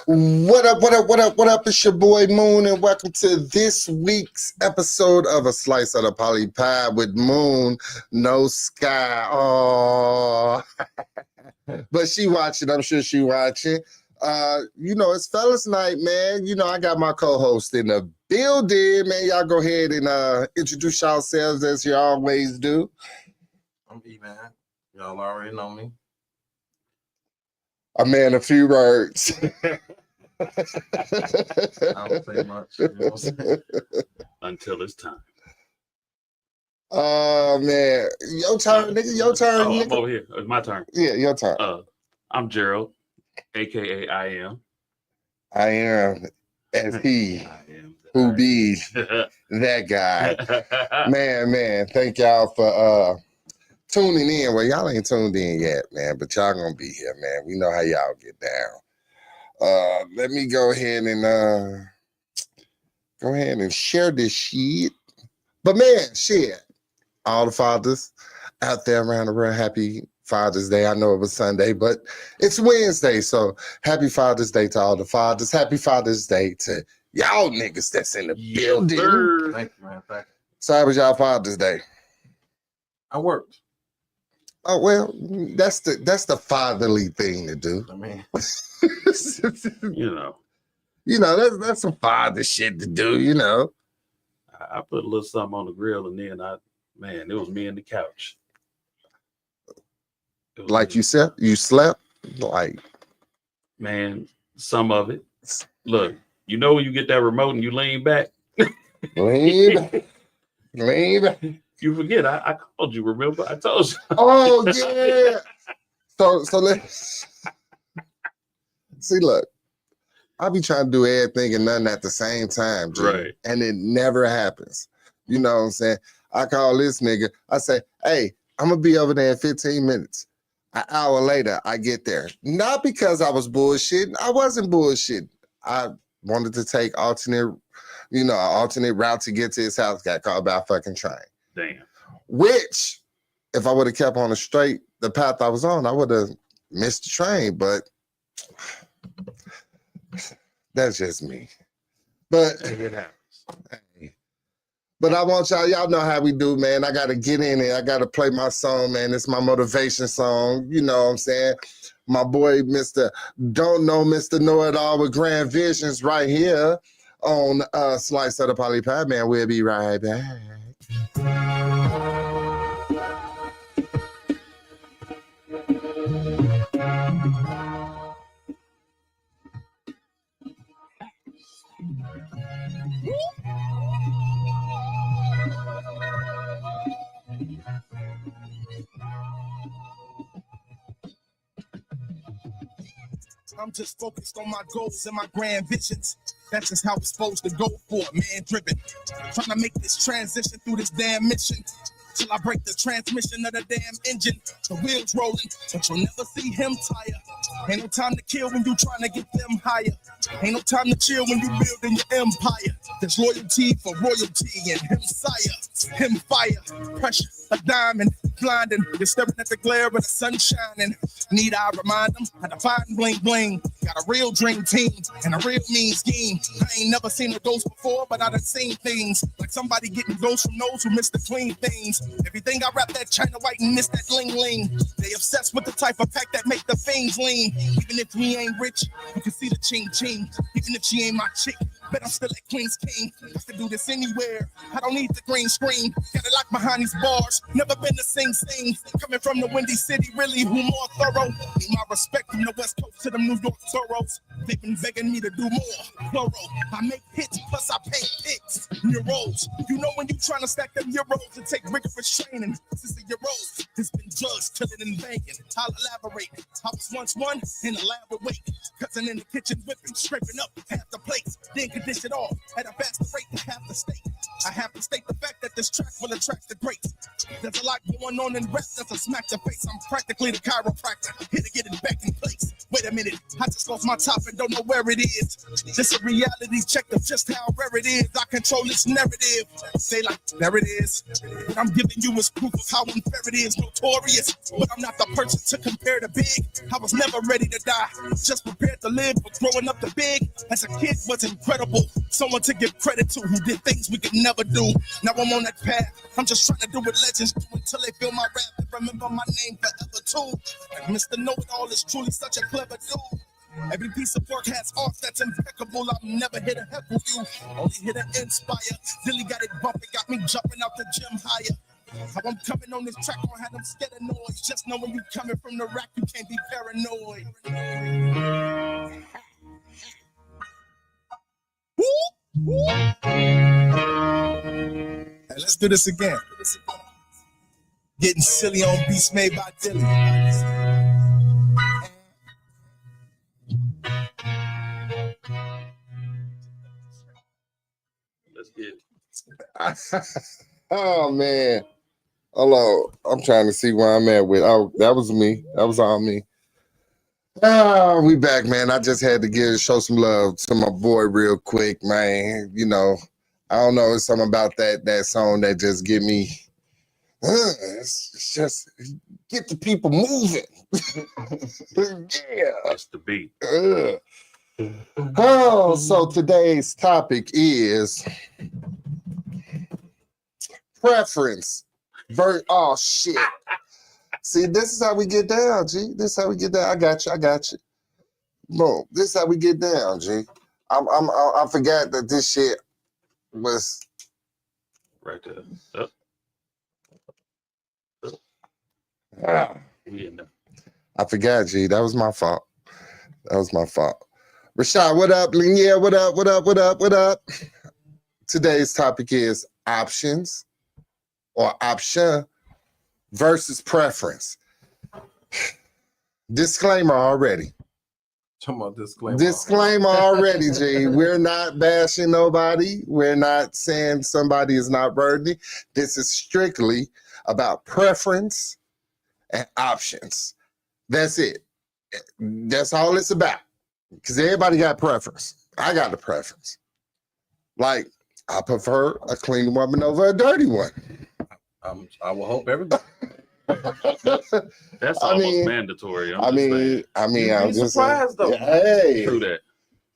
What up, what up, what up, what up? It's your boy Moon, and welcome to this week's episode of A Slice of the Poly Pie with Moon, no Sky. Oh, but she watching, I'm sure she watching. It's fellas night, man. I got my co-host in the building, man. Y'all go ahead and introduce yourselves as you always do. I'm E-Man. Y'all already know me. A man, a few words. I don't say much. You know what I'm saying? Until it's time. Oh man, your turn, nigga. Your turn, Oh, nigga. I'm over here. It's my turn. Yeah, your turn. I'm Gerald, aka I am. I am as he I am who be that guy. Man. Thank y'all for tuning in. Well, y'all ain't tuned in yet, man, but y'all gonna be here, man. We know how y'all get down. Let me go ahead and share this shit. But man, shit. All the fathers out there around the world, happy Father's Day. I know it was Sunday, but it's Wednesday, so happy Father's Day to all the fathers. Happy Father's Day to y'all niggas that's in the building. Sir. Thank you, man. Thank you. So how was y'all Father's Day? I worked. Oh well, that's the fatherly thing to do. I mean, That's some father shit to do. I put a little something on the grill, and then it was me and the couch. Like you said, you slept like. Man, some of it. Look, when you get that remote and you lean back. Lean back. You forget, I called you, remember? I told you. Oh, yeah. So let's see, look, I be trying to do everything and nothing at the same time, G, right? And it never happens. You know what I'm saying? I call this nigga. I say, hey, I'm going to be over there in 15 minutes. An hour later, I get there. Not because I was bullshitting. I wasn't bullshitting. I wanted to take alternate route to get to his house. Got called by a fucking train. Damn. Which, if I would have kept on the path I was on, I would have missed the train. But that's just me. But it happens. But I want y'all know how we do, man. I got to get in it. I got to play my song, man. It's my motivation song. You know what I'm saying? My boy, Mr. Don't Know, Mr. Know-It-All with Grand Visions right here on Slice of the Poly Pie, man. We'll be right back. I'm just focused on my goals and my grand visions. That's just how it's supposed to go for a man driven. Trying to make this transition through this damn mission. Till I break the transmission of the damn engine. The wheels rolling, but you'll never see him tire. Ain't no time to kill when you trying to get them higher. Ain't no time to chill when you building your empire. There's loyalty for royalty and him sire, him fire, pressure, a diamond, blinding. You're staring at the glare of the sun shining. Need I remind them how to find bling bling. Got a real dream team and a real mean scheme. I ain't never seen a ghost before, but I done seen things. Like somebody getting ghosts from those who miss the clean things. Everything I rap that China white and miss that ling ling. They obsessed with the type of pack that make the fiends lean. Even if we ain't rich, you can see the ching ching. Even if she ain't my chick, but I'm still at Queen's King. I can do this anywhere. I don't need the green screen. Got it locked behind these bars. Never been to sing. Coming from the Windy City, really, who more thorough? Need my respect from the West Coast to the New York Toros. They've been begging me to do more. Plural. I make hits, plus I paint pics. Euros. You know when you trying to stack them euros and take rigorous training. Since the euros has been judged, killing and banging. I'll elaborate. I was once one in a lab with weight. Cousin in the kitchen whipping, scraping up half the plates. Then condition off at a faster rate than half the state. I have to state the fact that this track will attract the greats. There's a lot going on in rap that's a smack to face. I'm practically the chiropractor, here to get it back in place. Wait a minute, I just lost my top and don't know where it is. This a reality check of just how rare it is. I control this narrative. Say like, there it is. What I'm giving you is proof of how unfair it is. Notorious, but I'm not the person to compare to big. I was never ready to die, just prepared to live. But growing up to big as a kid was incredible. Someone to give credit to who did things we could never do. Now I'm on that path. I'm just trying to do what legends do until they feel my rap and remember my name forever too. Like Mr. Know-It-All is truly such a clever dude. Every piece of work has art that's impeccable. I'm never here to heckle you, only here to inspire. Dilly got it bumping, got me jumping out the gym higher. How I'm coming on this track, don't have them scared of noise. Just know when you coming from the rack, you can't be paranoid. Hey, let's do this again. Getting silly on beats made by Dilly. Let's get it. Oh man. Hello. I'm trying to see where I'm at with. Oh, that was me. That was all me. Ah, we back, man. I just had to show some love to my boy real quick, man. You know, I don't know, it's something about that song that just get me. It's just get the people moving. Yeah. That's the beat. Oh, so today's topic is preference. Oh shit. See, this is how we get down, G. This is how we get down. I got you. Boom. This is how we get down, G. I forgot that this shit was Right there. We in there. I forgot, G. That was my fault. Rashad, what up? Linier, what up? Today's topic is options or option versus preference. Disclaimer already. Talking about disclaimer. Disclaimer already, G. We're not bashing nobody. We're not saying somebody is not worthy. This is strictly about preference and options. That's it. That's all it's about. Because everybody got preference. I got a preference. Like, I prefer a clean woman over a dirty one. I will hope everybody. That's almost mandatory. I'm just surprised though. Hey, True that.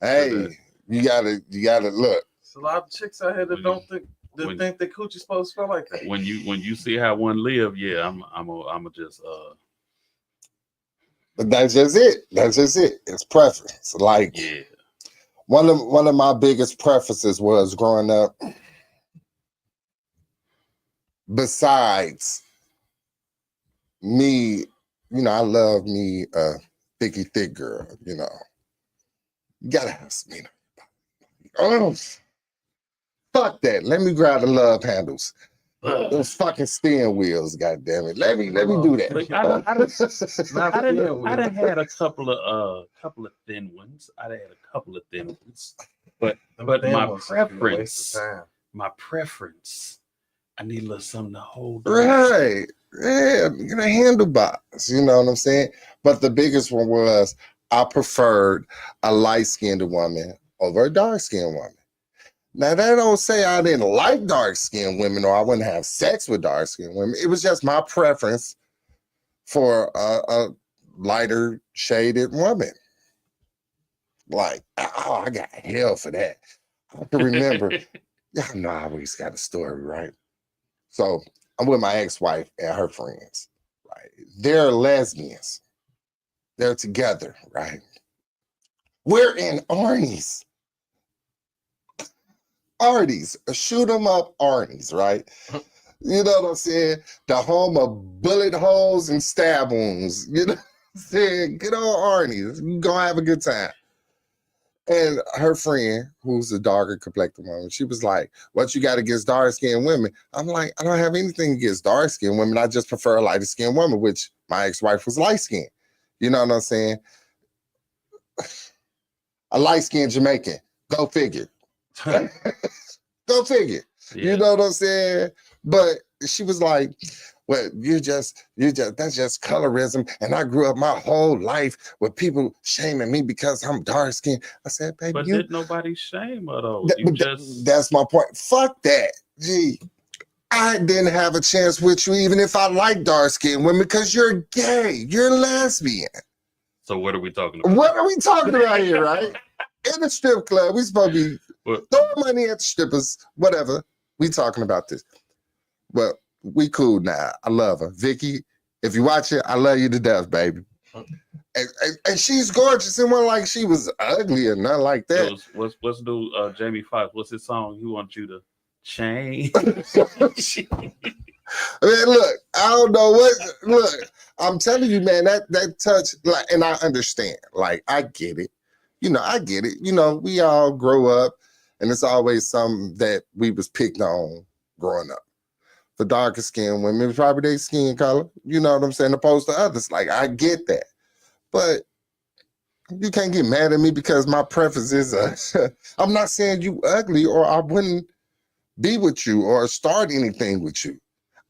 Hey, True that. you gotta look. There's a lot of chicks out here that don't think the coochie's supposed to smell like that. When you see how one live, yeah, I'm just But that's just it. It's preference. Like, yeah. one of my biggest preferences was growing up. Besides me, I love me a thick girl, You gotta have some, Oh, fuck that. Let me grab the love handles. Those fucking steering wheels, goddammit. Let me do that. Look, I done had a couple of thin ones. But my preference, I need a little something to hold. Right. Yeah, handlebars. You know what I'm saying? But the biggest one was I preferred a light-skinned woman over a dark-skinned woman. Now, that don't say I didn't like dark-skinned women or I wouldn't have sex with dark-skinned women. It was just my preference for a lighter shaded woman. Like, oh, I got hell for that. I can remember. Y'all know I always got a story, right? So I'm with my ex-wife and her friends, right? They're lesbians. They're together, right? We're in Arnie's. Shoot 'em up Arnie's, right? You know what I'm saying? The home of bullet holes and stab wounds. You know what I'm saying? Good old Arnie's. You're gonna have a good time. And her friend, who's a darker complected woman, she was like, what you got against dark-skinned women? I'm like, I don't have anything against dark-skinned women. I just prefer a lighter-skinned woman, which my ex-wife was light-skinned. You know what I'm saying? A light-skinned Jamaican. Go figure. Go figure. Yeah. You know what I'm saying? But she was like, well, that's just colorism. And I grew up my whole life with people shaming me because I'm dark skinned. I said, baby, But did nobody shame her though? That- You but just that's my point. Fuck that. Gee, I didn't have a chance with you even if I like dark skinned women because you're gay. You're lesbian. so what are we talking about? What are we talking about here, right? In the strip club, we supposed to be What? throwing money at the strippers, whatever. We talking about this. Well, we cool now. I love her. Vicky, if you watch it, I love you to death, baby. And she's gorgeous. It wasn't like she was ugly or nothing like that. What's do Jamie Foxx? What's his song? He wants you to change. I mean, look, I don't know what. Look, I'm telling you, man, that touch, like, and I understand. Like, I get it. You know, I get it. You know, we all grow up, and it's always something that we was picked on growing up. For darker skinned women, it's probably their skin color. You know what I'm saying? Opposed to others. Like, I get that, but you can't get mad at me because my preference is. I'm not saying you ugly, or I wouldn't be with you or start anything with you.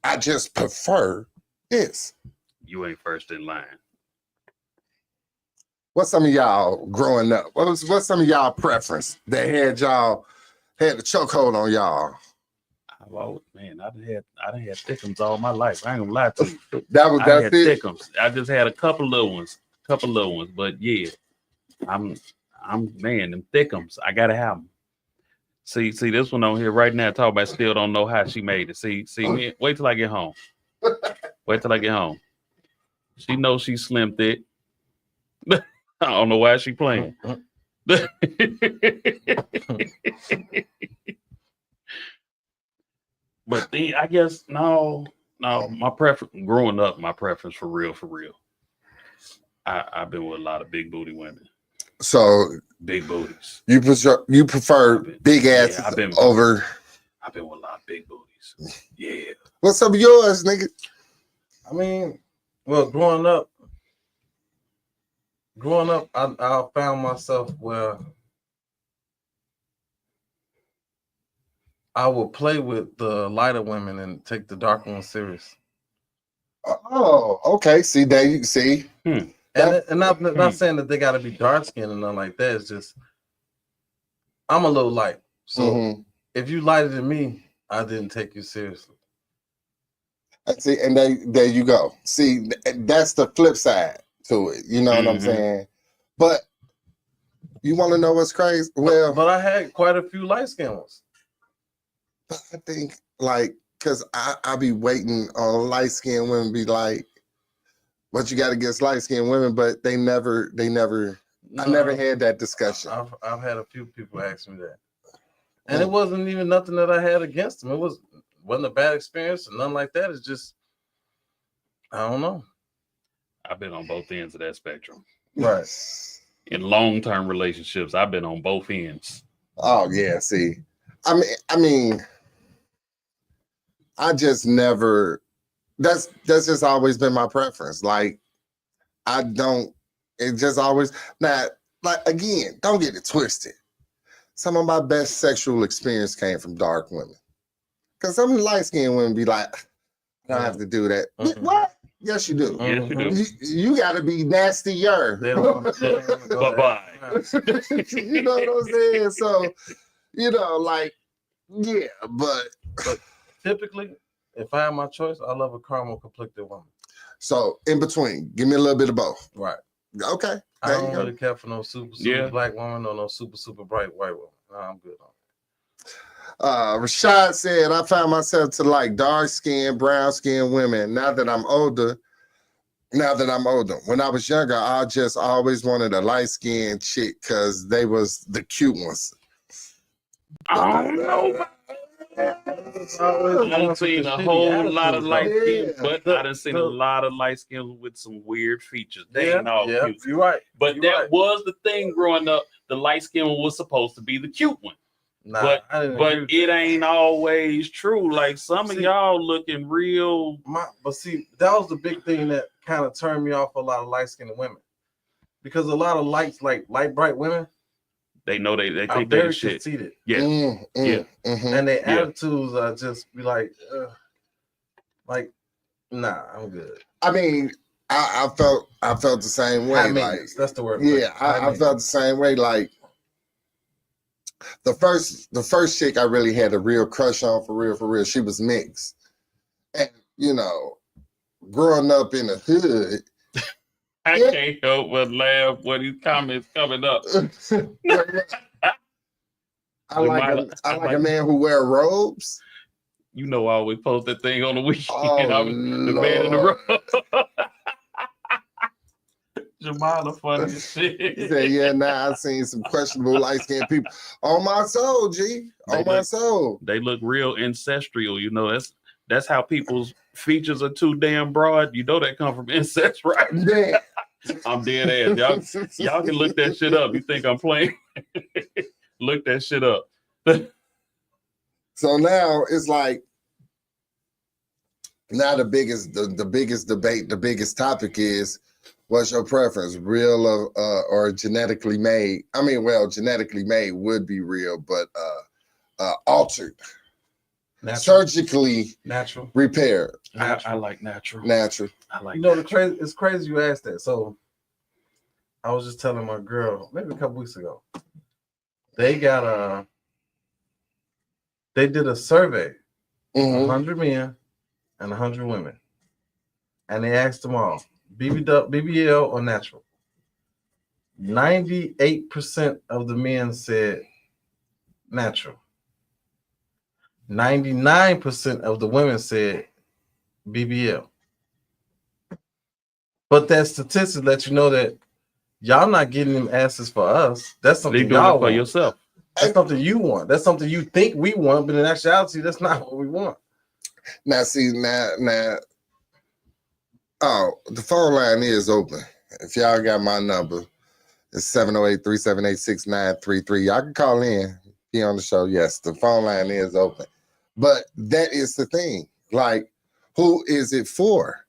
I just prefer this. You ain't first in line. What's some of y'all growing up? What's some of y'all preference that had the chokehold on y'all? I've always, man, I done had thickums all my life. I ain't gonna lie to you. That's had it. thickums. I just had a couple little ones, but yeah, I'm man, them thickums. I gotta have them. See this one on here right now. Talk about still don't know how she made it. See me. Wait till I get home. Wait till I get home. She knows she's slim thick. I don't know why she playing. But then I guess no, my preference growing up, my preference for real. I've been with a lot of big booty women. So Big booties. you prefer big asses over. I've been with a lot of big booties. Yeah. What's some of yours, nigga? I mean, well, growing up, I found myself where I would play with the lighter women and take the darker ones serious. Oh, okay. See, there you see. And I'm not saying that they got to be dark skinned and nothing like that. It's just I'm a little light, so if you lighter than me, I didn't take you seriously. See, and there you go. See, that's the flip side to it. You know what I'm saying? But you want to know what's crazy? Well, but I had quite a few light skinned ones. I think, like, because I be waiting on light skinned women be like, what you got against light skinned women? But I never had that discussion. I've had a few people ask me that. And it wasn't even nothing that I had against them. It wasn't a bad experience or nothing like that. It's just, I don't know. I've been on both ends of that spectrum. Right. In long-term relationships, I've been on both ends. Oh yeah, see. I mean, I just never that's just always been my preference. Like, it just always now, like, again, don't get it twisted. Some of my best sexual experience came from dark women. Because some light-skinned women be like, I don't have to do that. What? Yes, you do. Yes, you do. You got to be nastier. Bye-bye. You know what I'm saying? So, like, yeah, but typically, if I have my choice, I love a caramel conflicted woman. So, in between, give me a little bit of both. Right. Okay. I don't really care for no super black woman or no super bright white woman. No, I'm good on it. Rashad said, I found myself to like dark-skinned, brown-skinned women now that I'm older. When I was younger, I just always wanted a light-skinned chick because they was the cute ones. I don't know. I done seen a whole lot of light skin, but I done seen a lot of light skin with some weird features. They ain't all cute. You're right. But that was the thing growing up. The light skin one was supposed to be the cute one. Nah, but it ain't always true. Like some of y'all looking real. But see, that was the big thing that kind of turned me off a lot of light skinned women. Because a lot of light bright women, They know they I'm think they very the shit. conceited. Yeah. Yeah. And their Yeah. attitudes are just be like, nah, I'm good. I mean, I felt the same way. High Like, maintenance. That's the word. yeah, I felt the same way. Like the first chick I really had a real crush on for real. She was mixed, and you know, growing up in the hood, I can't help but laugh when these comments coming up. I like a man who wear robes. You know, I always post that thing on the weekend. Oh, The man in the robe. Jamila funny as shit. He said, yeah, I've seen some questionable light-skinned people. On my soul, G. On my soul. They look real ancestral, you know. That's how people's features are too damn broad. You know they come from incest, right? Yeah. I'm dead ass. Y'all can look that shit up. You think I'm playing? Look that shit up. So now it's like, now the biggest debate, the biggest topic is, what's your preference, real or genetically made? I mean, well, genetically made would be real, but altered, surgically natural, repaired. I like natural. Natural. I like. You know, it's crazy you asked that. So I was just telling my girl maybe a couple weeks ago. They did a survey, 100 men and 100 women, and they asked them all, BBL or natural. 98% of the men said natural. 99% of the women said BBL. But that statistic lets you know that y'all not getting them asses for us. That's something They doing y'all it for want. yourself. That's something you want. That's something you think we want, but in actuality, that's not what we want. Now, see, now. Oh, the phone line is open. If y'all got my number, it's 708-378-6933. Y'all can call in, be on the show. Yes, the phone line is open. But that is the thing. Like, who is it for?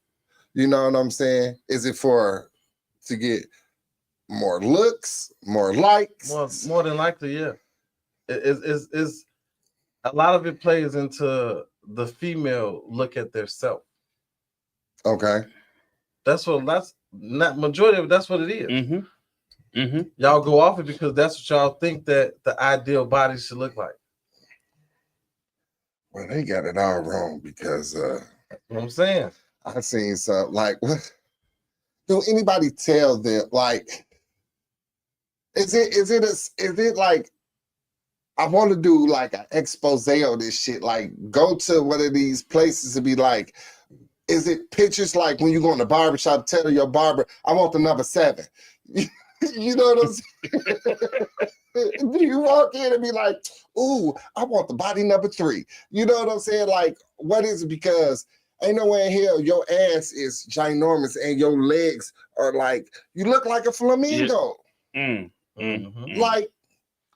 You know what I'm saying? Is it for to get more looks, more likes? More than likely, yeah. It's a lot of it plays into the female look at their self. Okay. That's not majority of it, that's what it is. Mm-hmm. Y'all go off it because that's what y'all think that the ideal body should look like. Well, they got it all wrong because What I'm saying. I seen some like, what? Do anybody tell them, like, is it like, I want to do like an expose on this shit, like go to one of these places and be like, is it pictures like when you go in the barbershop, tell your barber, I want the number 7. You know what I'm saying? Do you walk in and be like, ooh, I want the body number 3? You know what I'm saying? Like, what is it? Because ain't no way in hell your ass is ginormous and your legs are like, you look like a flamingo. Yeah. Like,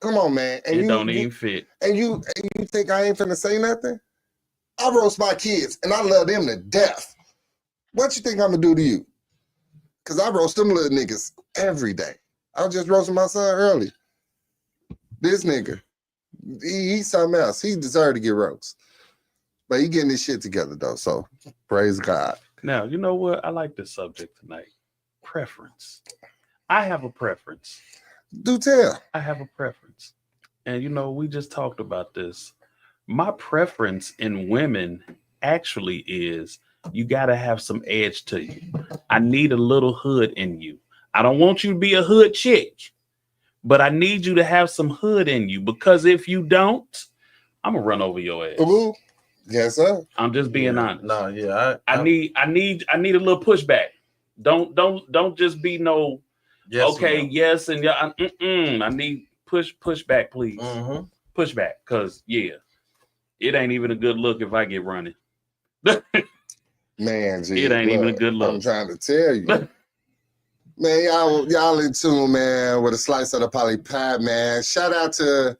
come on, man. And it don't even fit. And you think I ain't finna say nothing? I roast my kids and I love them to death. What you think I'm gonna do to you? Cause I roast them little niggas every day. I was just roasting my son early. This nigga, he's something else. He deserved to get roast. But he getting his shit together though. So praise God. Now, you know what? I like this subject tonight. Preference. I have a preference. Do tell. I have a preference. And you know, we just talked about this. My preference in women actually is you got to have some edge to you. I need a little hood in you. I don't want you to be a hood chick, but I need you to have some hood in you, because if you don't, I'm gonna run over your ass. Ooh. Yes, sir. I'm just being honest. No, yeah. I need a little pushback. Don't just be no yes, okay, yes, and yeah. I need pushback, please. Pushback, cause yeah, it ain't even a good look if I get running. Man, G, it ain't even a good look. I'm trying to tell you. Man, y'all in tune, man, with a slice of the poly pie, man. Shout out to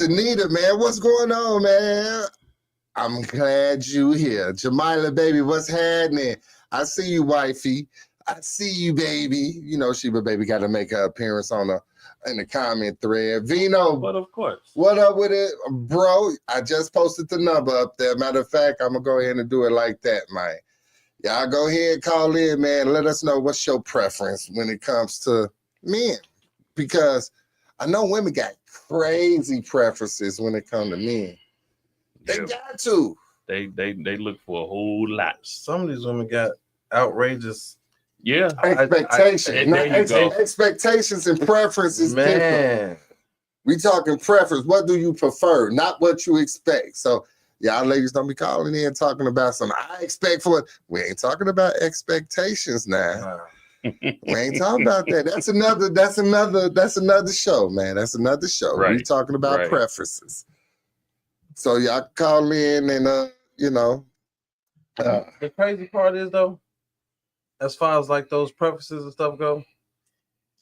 Nita, man. What's going on, man? I'm glad you here. Jamila, baby, what's happening? I see you, wifey. I see you, baby. You know, Sheba, baby, got to make her appearance on in the comment thread. Vino, But of course. what up with it, bro? I just posted the number up there. Matter of fact, I'm gonna go ahead and do it like that, man. Y'all go ahead and call in, man. Let us know what's your preference when it comes to men, because I know women got crazy preferences when it comes to men. They Yeah. got to. They look for a whole lot. Some of these women got outrageous. Yeah. Expectations. there you go. Expectations and preferences. Different. Man, We talking preference. What do you prefer? Not what you expect. So y'all ladies don't be calling in talking about something I expect for it. We ain't talking about expectations now. We ain't talking about that. That's another show, man. That's another show. We Right, talking about right. preferences. So y'all can call in and the crazy part is though, as far as like those preferences and stuff go,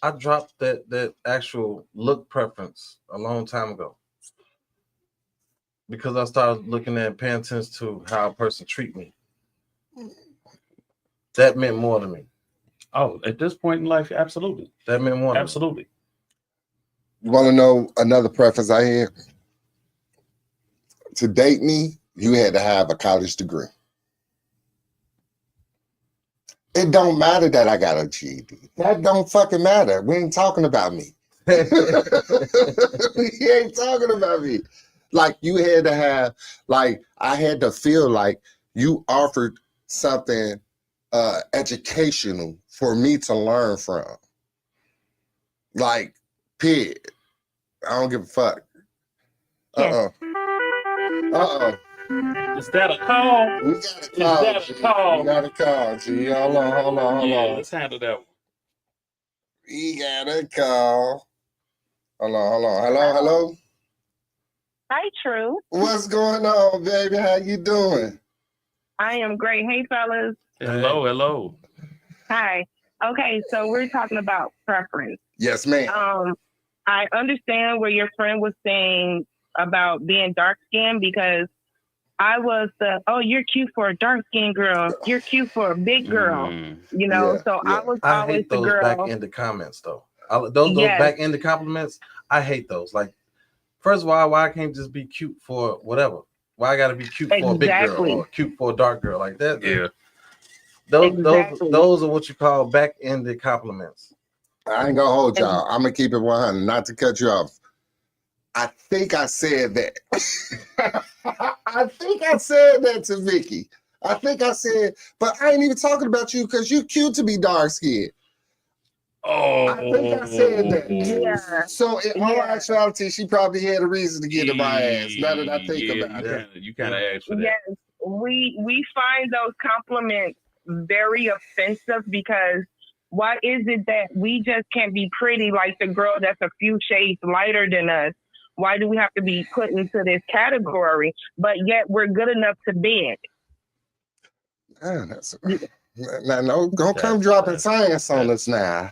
I dropped that actual look preference a long time ago because I started looking at paying attention to how a person treat me. That meant more to me. Oh, at this point in life, absolutely. That meant more to me. Absolutely. you want to know another preference I had? To date me, you had to have a college degree. It don't matter that I got a GED. That don't fucking matter. We ain't talking about me. We ain't talking about me. Like you had to have, like I had to feel like you offered something educational for me to learn from. Like, period. I don't give a fuck. Uh-oh. Is that a call? We got a call. that a G. call? We got a call, G. Hold on. Yeah, let's handle that one. We got a call. Hold on. Hello. Hi, True. What's going on, baby? How you doing? I am great. Hey, fellas. Hello. Hi. Okay, so we're talking about preference. Yes, ma'am. I understand where your friend was saying about being dark skinned because I was you're cute for a dark skinned girl. You're cute for a big girl. You know, Yeah, so yeah. I was I always hate the those girl. back-ended comments though. Those Yes. back-ended compliments, I hate those. Like, first of all, why I can't just be cute for whatever? Why I gotta be cute for a big girl Exactly. or cute for a dark girl like that? Yeah. Exactly. Those are what you call back-ended compliments. I ain't gonna hold y'all. I'm gonna keep it 100, not to cut you off. I think I said that. I think I said that to Vicky. I think I said, but I ain't even talking about you because you cute to be dark skinned. Oh, I think I said that. Yeah. So in all Yeah. actuality, she probably had a reason to get in my ass. Now that I think about it. You kind of asked for that. Yes, we find those compliments very offensive because why is it that we just can't be pretty like the girl that's a few shades lighter than us? Why do we have to be put into this category? But yet we're good enough to beg. Now, don't come dropping science on us now.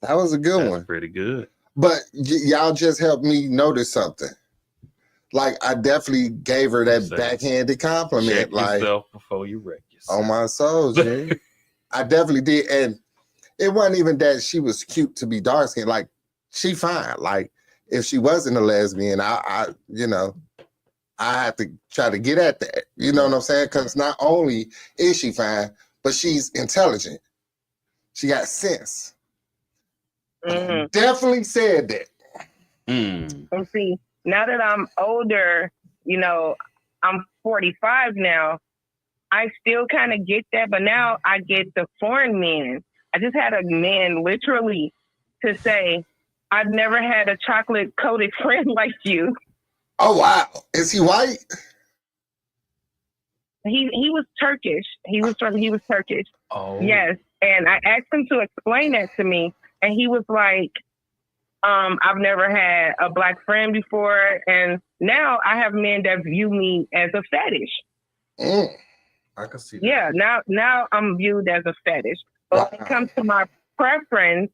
That was a good That's one. pretty good. But y'all just helped me notice something. Like I definitely gave her that Say, backhanded compliment. Check like yourself before you wreck yourself. on my soul, G. I definitely did. And it wasn't even that she was cute to be dark skinned. Like she fine. Like if she wasn't a lesbian, I have to try to get at that. You know what I'm saying? Because not only is she fine, but she's intelligent. She got sense. Mhm. Definitely said that. Mm. And see, now that I'm older, you know, I'm 45 now, I still kind of get that, but now I get the foreign men. I just had a man literally to say, I've never had a chocolate coated friend like you. Oh wow. Is he white? He was Turkish. He was Turkish. Oh. Yes. And I asked him to explain that to me. And he was like, I've never had a black friend before. And now I have men that view me as a fetish. Mm. I can see that. Yeah, now I'm viewed as a fetish. But when it comes to my preference,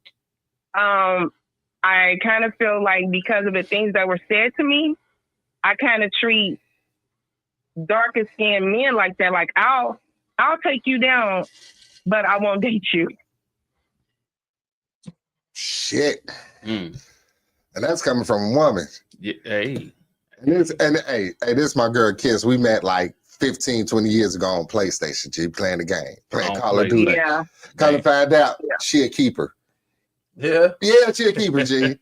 I kind of feel like because of the things that were said to me, I kind of treat darker skinned men like that. Like I'll take you down, but I won't date you. Shit. Mm. And that's coming from a woman. Yeah, hey, Hey, this is my girl Kiss. We met like 15, 20 years ago on PlayStation, G, playing the game, playing On Call of Duty. Yeah. Kind of find out Yeah. she a keeper. Yeah. Yeah, she a keeper, G.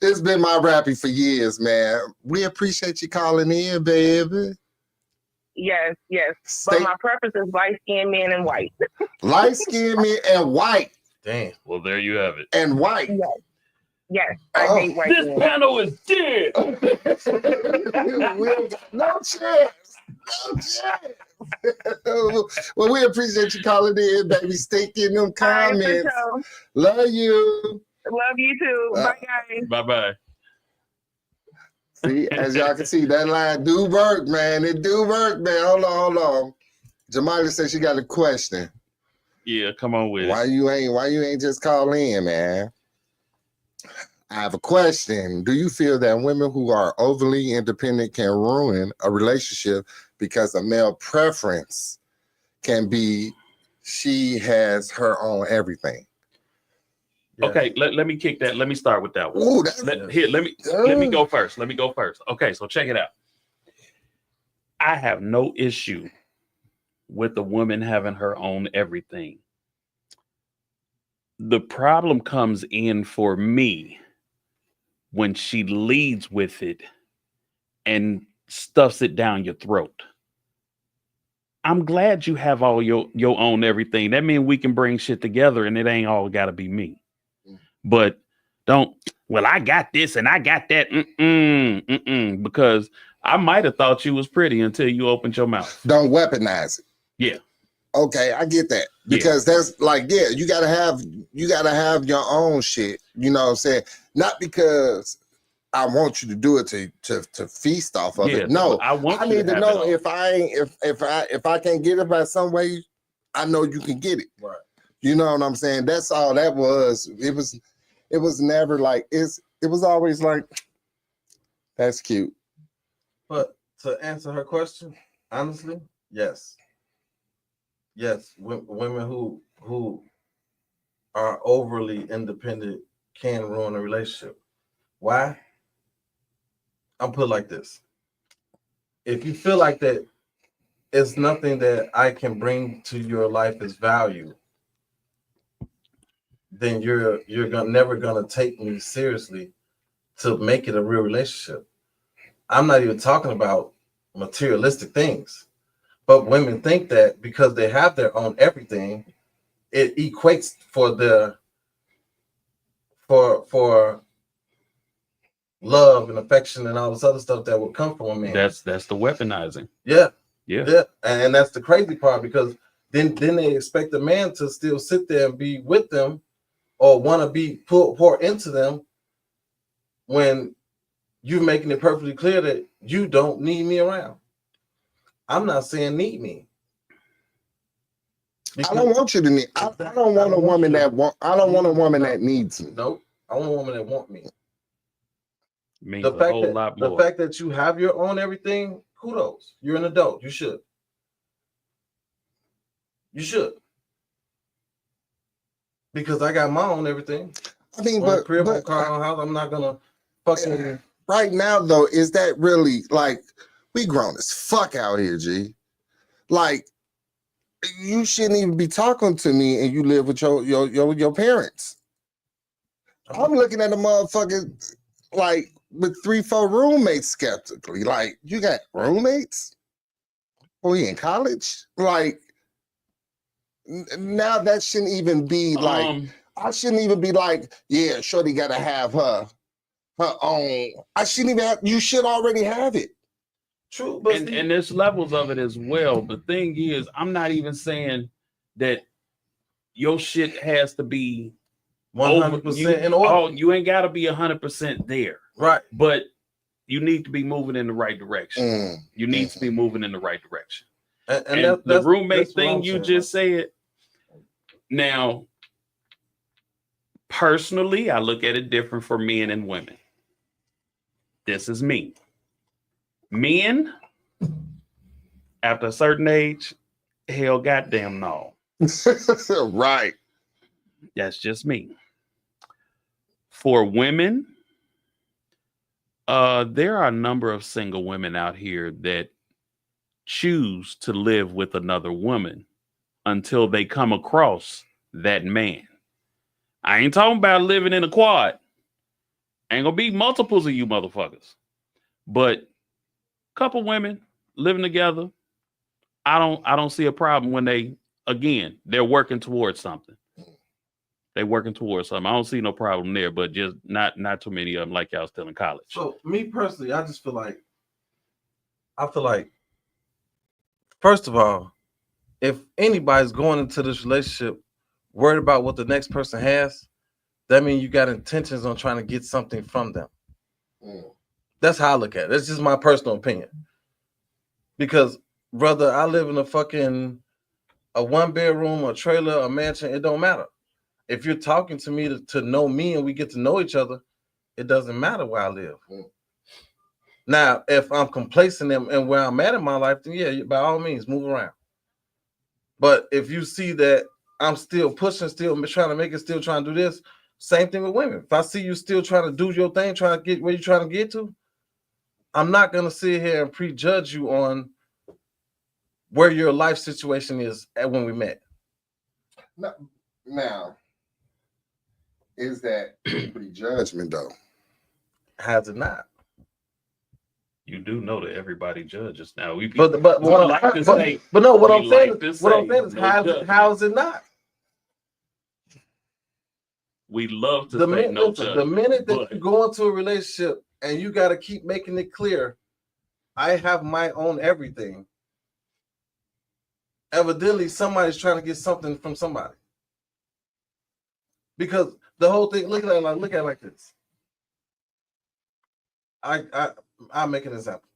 It's been my rapping for years, man. We appreciate you calling in, baby. Yes. But Stay my preference is light skinned men and white. light skinned me and white. Damn. well, there you have it. And white. Yes. I Oh, hate white This men. panel is dead. We ain't got no chance. No chance. Well, we appreciate you calling in, baby. Stick in them All right, for comments. sure. Love you. Love you too. Bye, guys. Bye bye. See, as y'all can see, that line do work, man. It do work, man. Hold on. Jamila said she got a question. Yeah, come on with Why it. you ain't just call in, man? I have a question. Do you feel that women who are overly independent can ruin a relationship because a male preference can be she has her own everything? Yeah. Okay, let me kick that. Let me start with that one. Ooh, that's Let me go first. Let me go first. Okay, so check it out. I have no issue with the woman having her own everything. The problem comes in for me when she leads with it and stuffs it down your throat. I'm glad you have all your own everything. That means we can bring shit together and it ain't all got to be me. But don't, well, I got this and I got that. Because I might have thought you was pretty until you opened your mouth. don't weaponize it. Yeah. Okay, I get that. Yeah. Because that's like, yeah, you gotta have your own shit. You know what I'm saying? Not because I want you to do it to feast off of it. No, I want I you need to have know it all. if I can't get it by some way, I know you can get it. Right. You know what I'm saying? That's all that was. It was never like it was always like that's cute. But to answer her question, honestly, yes. Women who are overly independent can ruin a relationship. Why? I'm put like this. If you feel like that it's nothing that I can bring to your life as value, then you're never gonna take me seriously to make it a real relationship. I'm not even talking about materialistic things, but women think that because they have their own everything, it equates for love and affection and all this other stuff that would come from a man. That's the weaponizing. Yeah. Yeah. And that's the crazy part, because then they expect a man to still sit there and be with them or want to be pour into them when you're making it perfectly clear that you don't need me around. I'm not saying need me. I don't want you to need. I don't want a woman that want. I don't want a woman that needs me. Nope. I want a woman that want me. Means The a fact whole lot more. that you have your own everything, kudos. You're an adult. You should. Because I got my own everything. I mean, Own but, crib, but own car, own house. I'm not gonna fucking. right now though, is that really like we grown as fuck out here, G? Like you shouldn't even be talking to me, and you live with your parents. I'm looking at a motherfucker like with 3-4 roommates skeptically. Like, you got roommates? We in college? Like, now that shouldn't even be like, I shouldn't even be like, yeah, shorty gotta have her own. I shouldn't even have, you should already have it. True, but and there's levels of it as well. The thing is, I'm not even saying that your shit has to be 100% in order. Oh, you ain't got to be 100% there, Right. but you need to be moving in the right direction. You need to be moving in the right direction. And the roommate thing you just said. Now, personally, I look at it different for men and women. This is me. Men, after a certain age, hell goddamn no. Right. That's just me. For women, There are a number of single women out here that choose to live with another woman until they come across that man. I ain't talking about living in a quad. Ain't gonna be multiples of you motherfuckers. But couple women living together, I don't see a problem when they're working towards something. They working towards something. I don't see no problem there, but just not too many of them like y'all still in college. So me personally, I feel like, first of all, if anybody's going into this relationship worried about what the next person has, that means you got intentions on trying to get something from them. That's how I look at it. That's just my personal opinion. Because brother, I live in a 1-bedroom, a trailer, a mansion, it don't matter. If you're talking to me to know me and we get to know each other, it doesn't matter where I live. Now, if I'm complacent and where I'm at in my life, then yeah, by all means, move around. But if you see that I'm still pushing, still trying to make it, still trying to do this, same thing with women. If I see you still trying to do your thing, trying to get where you're trying to get to, I'm not going to sit here and prejudge you on where your life situation is at when we met. Now, is that prejudgment though? How's it not? You do know that everybody judges now. But what I'm saying is how is it not? We love to say no judgment. The minute that you go into a relationship and you got to keep making it clear, I have my own everything. Evidently, somebody's trying to get something from somebody. Because the whole thing, look at it like this. I'll make an example.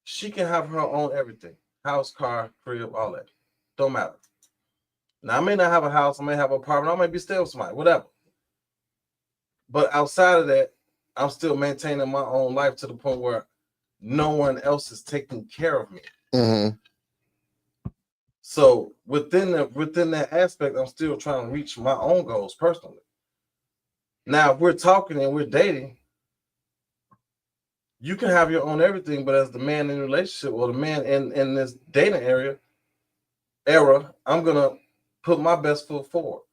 She can have her own everything. House, car, crib, all that. Don't matter. Now, I may not have a house, I may have an apartment, I may be staying with somebody, whatever. But outside of that, I'm still maintaining my own life to the point where no one else is taking care of me. Mm-hmm. So within that aspect, I'm still trying to reach my own goals personally. Now, if we're talking and we're dating, you can have your own everything, but as the man in the relationship or the man in this dating era, I'm gonna put my best foot forward.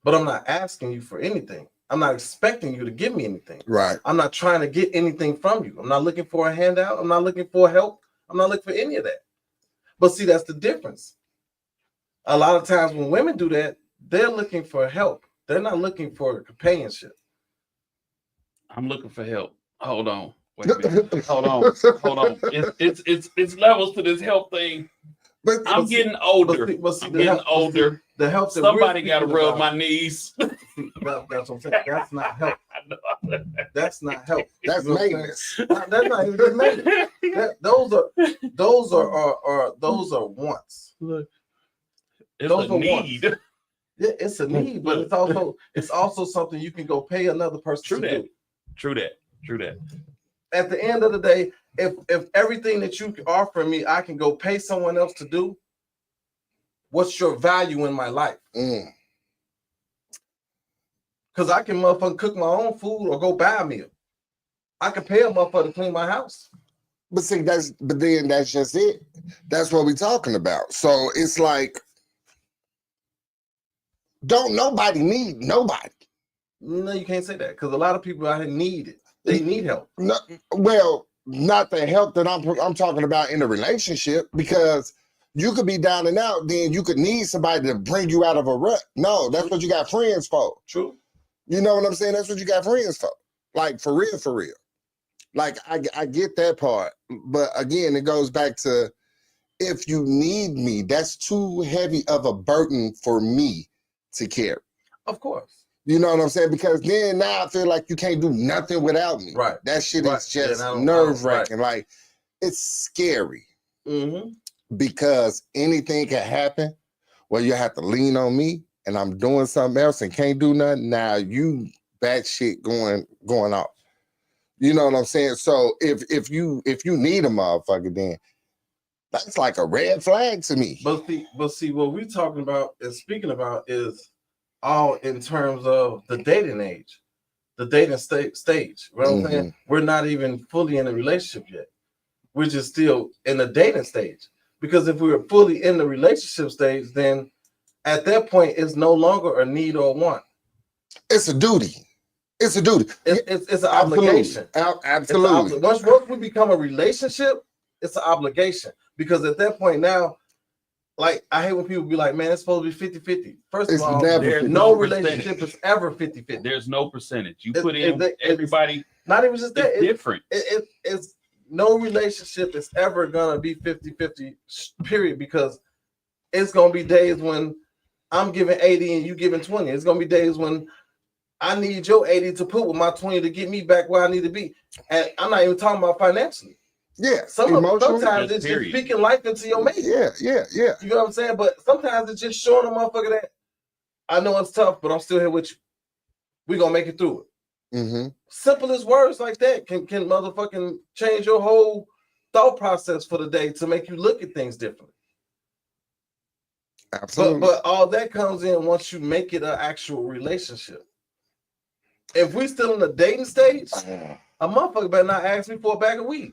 But I'm not asking you for anything. I'm not expecting you to give me anything. Right. I'm not trying to get anything from you. I'm not looking for a handout. I'm not looking for help. I'm not looking for any of that. But see, that's the difference. A lot of times when women do that, they're looking for help. They're not looking for companionship. I'm looking for help. Hold on. Wait a minute. Hold on. It's levels to this help thing. But I'm getting older. I'm getting older. The help. Somebody got to rub my knees. That's what I'm saying. That's not help. That's not help. That's maintenance. That's not even maintenance. Those are wants. Look, it's Those a are need. wants. Yeah, it's a need, but it's also something you can go pay another person to do. True that. At the end of the day, if everything that you offer me, I can go pay someone else to do, what's your value in my life? Because I can motherfucking cook my own food or go buy a meal. I can pay a motherfucker to clean my house. But see, that's just it. That's what we're talking about. So it's like, don't nobody need nobody. No, you can't say that because a lot of people out here need it. They need help. No, well, not the help that I'm talking about in a relationship, because you could be down and out, then you could need somebody to bring you out of a rut. No, that's what you got friends for. True. You know what I'm saying? That's what you got friends for. Like, for real. Like, I get that part. But again, it goes back to, if you need me, that's too heavy of a burden for me to carry. Of course. You know what I'm saying? Because then now I feel like you can't do nothing without me. Right. That shit Right. is just Yeah, nerve-wracking. right. Like, it's scary. Mm-hmm. Because anything can happen where you have to lean on me and I'm doing something else and can't do nothing. Now you bad shit going off. You know what I'm saying? So if you need a motherfucker, then that's like a red flag to me. But see, what we're talking about and speaking about is all in terms of the dating age. the dating stage. You know what I'm Mhm. saying? We're not even fully in a relationship yet. We're just still in the dating stage. Because if we were fully in the relationship stage, then at that point, it's no longer a need or a want. It's a duty. It's a duty. It's an obligation. Absolutely. Once we become a relationship, it's an obligation. Because at that point now, like, I hate when people be like, man, it's supposed to be 50-50. First It's of all, never There's 50. no percentage. relationship is ever 50-50. There's no percentage. You It- put it- in it- everybody. Not even just that. It's different. It's no relationship is ever gonna be 50-50, period, because it's gonna be days when I'm giving 80 and you giving 20. It's gonna be days when I need your 80 to put with my 20 to get me back where I need to be. And I'm not even talking about financially. Yeah. Sometimes Just it's period. just speaking life into your mate. Yeah. You know what I'm saying? But sometimes it's just showing a motherfucker that I know it's tough, but I'm still here with you. We're gonna make it through it. Mm-hmm. Simple as words like that can motherfucking change your whole thought process for the day to make you look at things differently. Absolutely. But all that comes in once you make it an actual relationship. If we still in the dating stage, a motherfucker better not ask me for a bag of weed.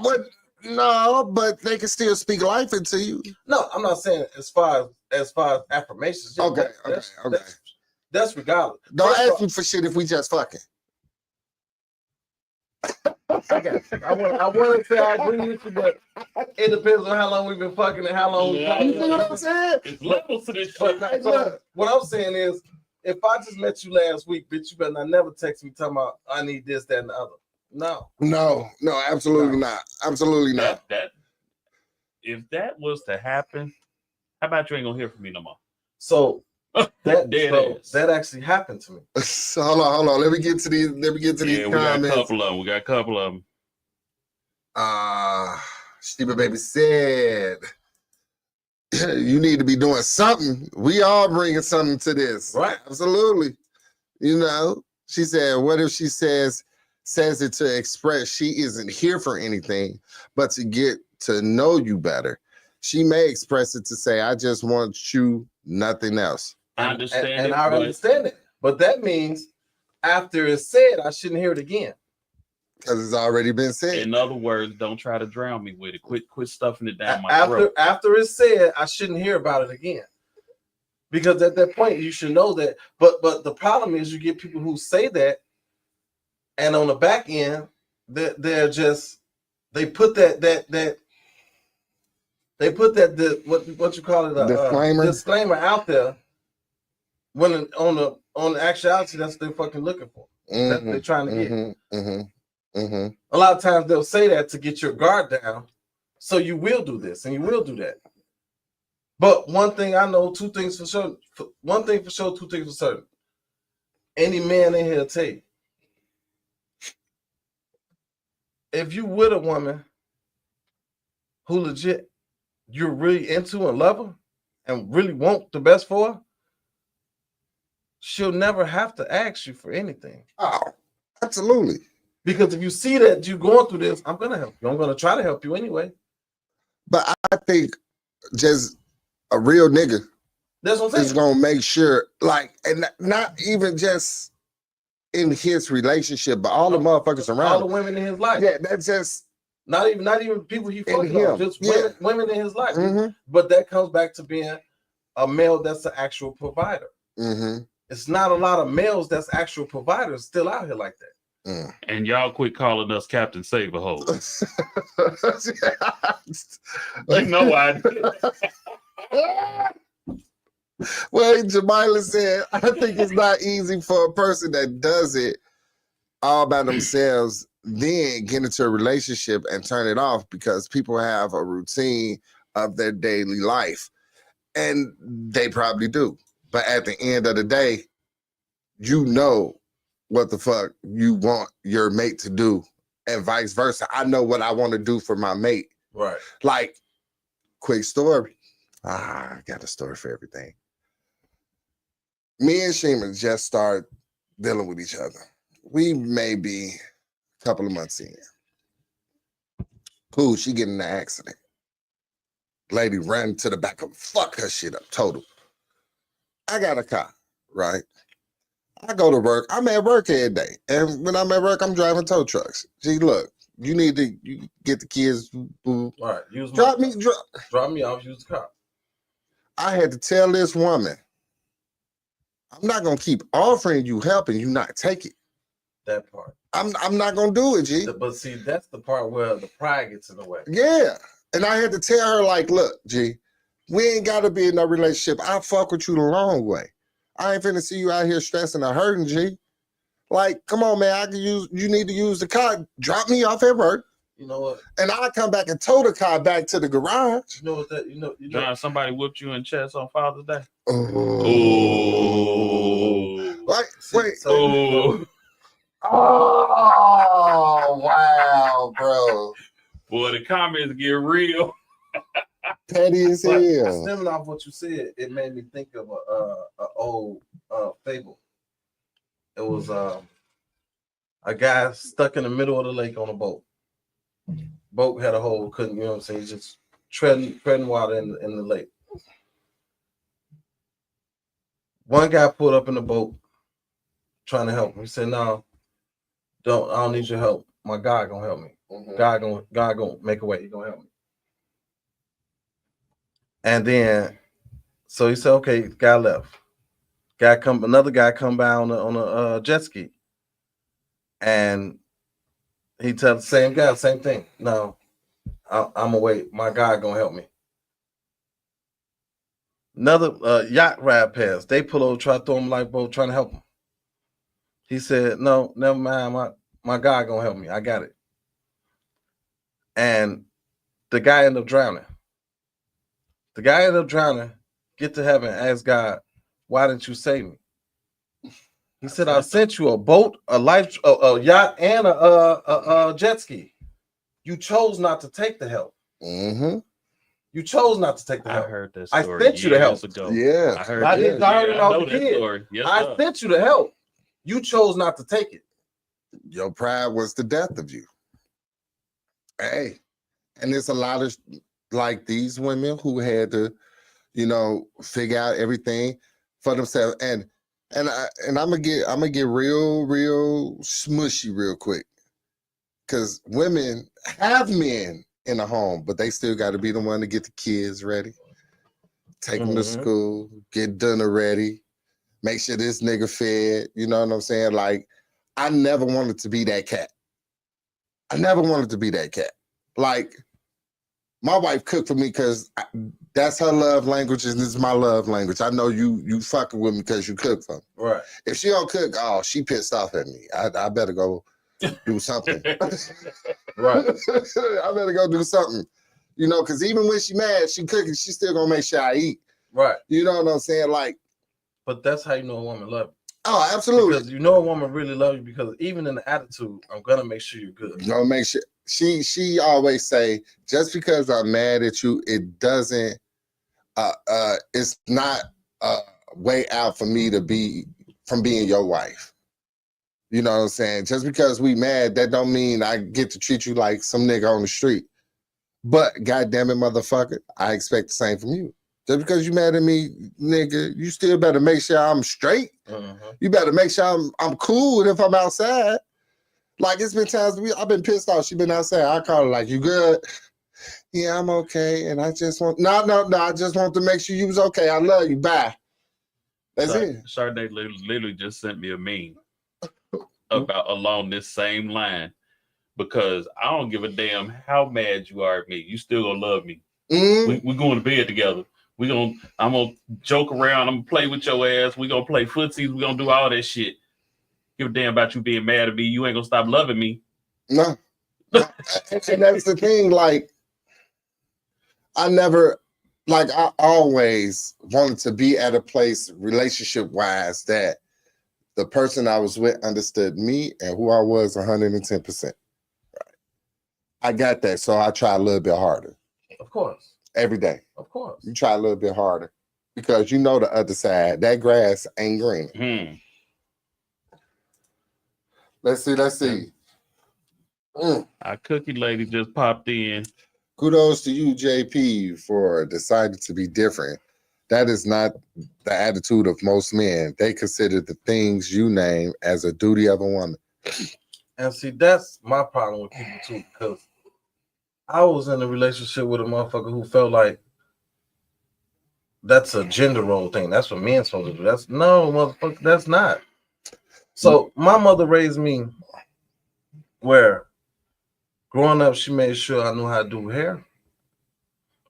But no, but they can still speak life into you. No, I'm not saying as far as affirmations. Yeah, Okay. That's regardless. Don't First of ask me for shit if we just fucking. I got you. I want to say I agree with you, but it depends on how long we've been fucking and how long. Yeah. You see what I'm saying? It's levels to this But shit. so what I'm saying is, if I just met you last week, bitch, you better not never text me talking about I need this, that, and the other. No. No, absolutely not. Absolutely not. That if that was to happen, how about you ain't gonna hear from me no more? So Dead ass. that actually happened to me. So hold on. Let me get to these. These Yeah, we got a comments. couple of them. We got a couple of them. Sheba Baby said, you need to be doing something. We all bringing something to this. Right. Absolutely. You know, she said, what if she says it to express she isn't here for anything, but to get to know you better? She may express it to say, I just want you, nothing else. I understand and it, I but understand it. But that means after it's said, I shouldn't hear it again. Because it's already been said. in other words, don't try to drown me with it. Quit stuffing it down my throat. After it's said, I shouldn't hear about it again. Because at that point, you should know that. But the problem is you get people who say that, and on the back end, they're just they put that what you call it disclaimer out there when on the actuality that's what they're fucking looking for. That they're trying to get. A lot of times they'll say that to get your guard down, so you will do this and you will do that. But one thing I know, two things for sure. One thing for sure, two things for certain. Any man in here will tell you, if you with a woman who legit you're really into and love her and really want the best for her, she'll never have to ask you for anything. Oh, absolutely. Because if you see that you're going through this, I'm gonna help you. I'm gonna try to help you anyway. But I think just a real nigga That's what I'm saying. is gonna make sure, like, and not even just in his relationship, but all the motherfuckers All around the him. women in his life. Yeah, that's just Not even people he fucking him. on, just Yeah. women in his life. Mhm. But that comes back to being a male that's the actual provider. It's not a lot of males that's actual providers still out here like that. And y'all quit calling us Captain Saberhole. You know I did. Well, Jamila said, I think it's not easy for a person that does it all by themselves, then get into a relationship and turn it off, because people have a routine of their daily life. And they probably do. But at the end of the day, you know what the fuck you want your mate to do, and vice versa. I know what I want to do for my mate. Right. Like, quick story. I got a story for everything. Me and Shima just started dealing with each other. We may be a couple of months in. Cool, she get in an accident. Lady ran to the back of, fuck her shit up, total. I got a car, right? I go to work. I'm at work every day. And when I'm at work, I'm driving tow trucks. Gee, look, you need to get the kids. All right, use my Drop me. drop me off. Use the car. I had to tell this woman, I'm not gonna keep offering you help and you not take it. That part. I'm not gonna do it, G. But see, that's the part where the pride gets in the way. Yeah. And I had to tell her, like, look, G, we ain't gotta be in no relationship. I fuck with you the long way. I ain't finna see you out here stressing or hurting, G. Like, come on, man. You need to use the car. Drop me off at work. You know what? And I'll come back and tow the car back to the garage. You know what that you know John, somebody whooped you in chest on Father's Day. Oh. Like, see, wait. so, Oh, wow, bro. Boy, the comments get real. Petty as but hell. stemming off what you said, it made me think of a old fable. It was a guy stuck in the middle of the lake on a boat. Boat had a hole, couldn't, you know what I'm saying? He's just treading water in the lake. One guy pulled up in the boat trying to help him. He said, no, I don't need your help. My God gonna help me. God gonna make a way. He gonna help me. And then, so he said, okay, guy left. Another guy come by on a jet ski. And he tell the same guy, same thing. No, I'm gonna wait. My God gonna help me. Another yacht ride past. They pull over, try to throw him lifeboat, trying to help him. He said, no, never mind. My God gonna help me. I got it. And the guy ended up drowning. Get to heaven, ask God, why didn't you save me? He said, I sent you a boat, a yacht, and a jet ski. You chose not to take the help. Mm-hmm. You chose not to take the I help. heard that I story. sent you the help. years ago. Yeah. I heard I that. didn't- I heard it I off know the that kid. story. Yes, I sir. sent you the help. You chose not to take it. Your pride was the death of you. Hey, and there's a lot of like these women who had to, figure out everything for themselves. And I'm gonna get real smushy real quick. Cause women have men in the home, but they still got to be the one to get the kids ready, take them to Mhm. school, get dinner ready, make sure this nigga fed. You know what I'm saying? Like, I never wanted to be that cat. Like, my wife cooked for me because that's her love language and this is my love language. I know you fucking with me because you cook for me. Right. If she don't cook, oh, she pissed off at me. I better go do something. Right. I better go do something. Because even when she mad, she cooking, she still gonna make sure I eat. Right. You know what I'm saying? Like, But that's how you know a woman love you. oh, absolutely. Because you know a woman really love you because even in the attitude, I'm gonna make sure you're good. You know, make sure she always say, just because I'm mad at you, it doesn't it's not a way out for me to be from being your wife. You know what I'm saying? Just because we mad, that don't mean I get to treat you like some nigga on the street. But goddamn it, motherfucker, I expect the same from you. Just because you mad at me, nigga, you still better make sure I'm straight. Mhm. You better make sure I'm cool if I'm outside. Like, it's been times I've been pissed off. She been outside. I call her like, you good? Yeah, I'm okay. And I just want I just want to make sure you was okay. I love you. Bye. That's it. Sade literally just sent me a meme about along this same line because I don't give a damn how mad you are at me. You still gonna love me. Mm. We're going to bed together. I'm gonna joke around. I'm gonna play with your ass. We're gonna play footsies. We're gonna do all that shit. Give a damn about you being mad at me. You ain't gonna stop loving me. No. And that's the thing. Like, I always wanted to be at a place relationship wise that the person I was with understood me and who I was 110%. I got that. So I try a little bit harder Of course. every day. Of course. You try a little bit harder because you know the other side. That grass ain't green. Let's see. Our cookie lady just popped in. Kudos to you, JP, for deciding to be different That is not the attitude of most men. They consider the things you name as a duty of a woman. And see, that's my problem with people too, because I was in a relationship with a motherfucker who felt like that's a gender role thing. That's what men supposed to do. That's no, motherfucker, that's not. So my mother raised me where growing up, she made sure I knew how to do hair.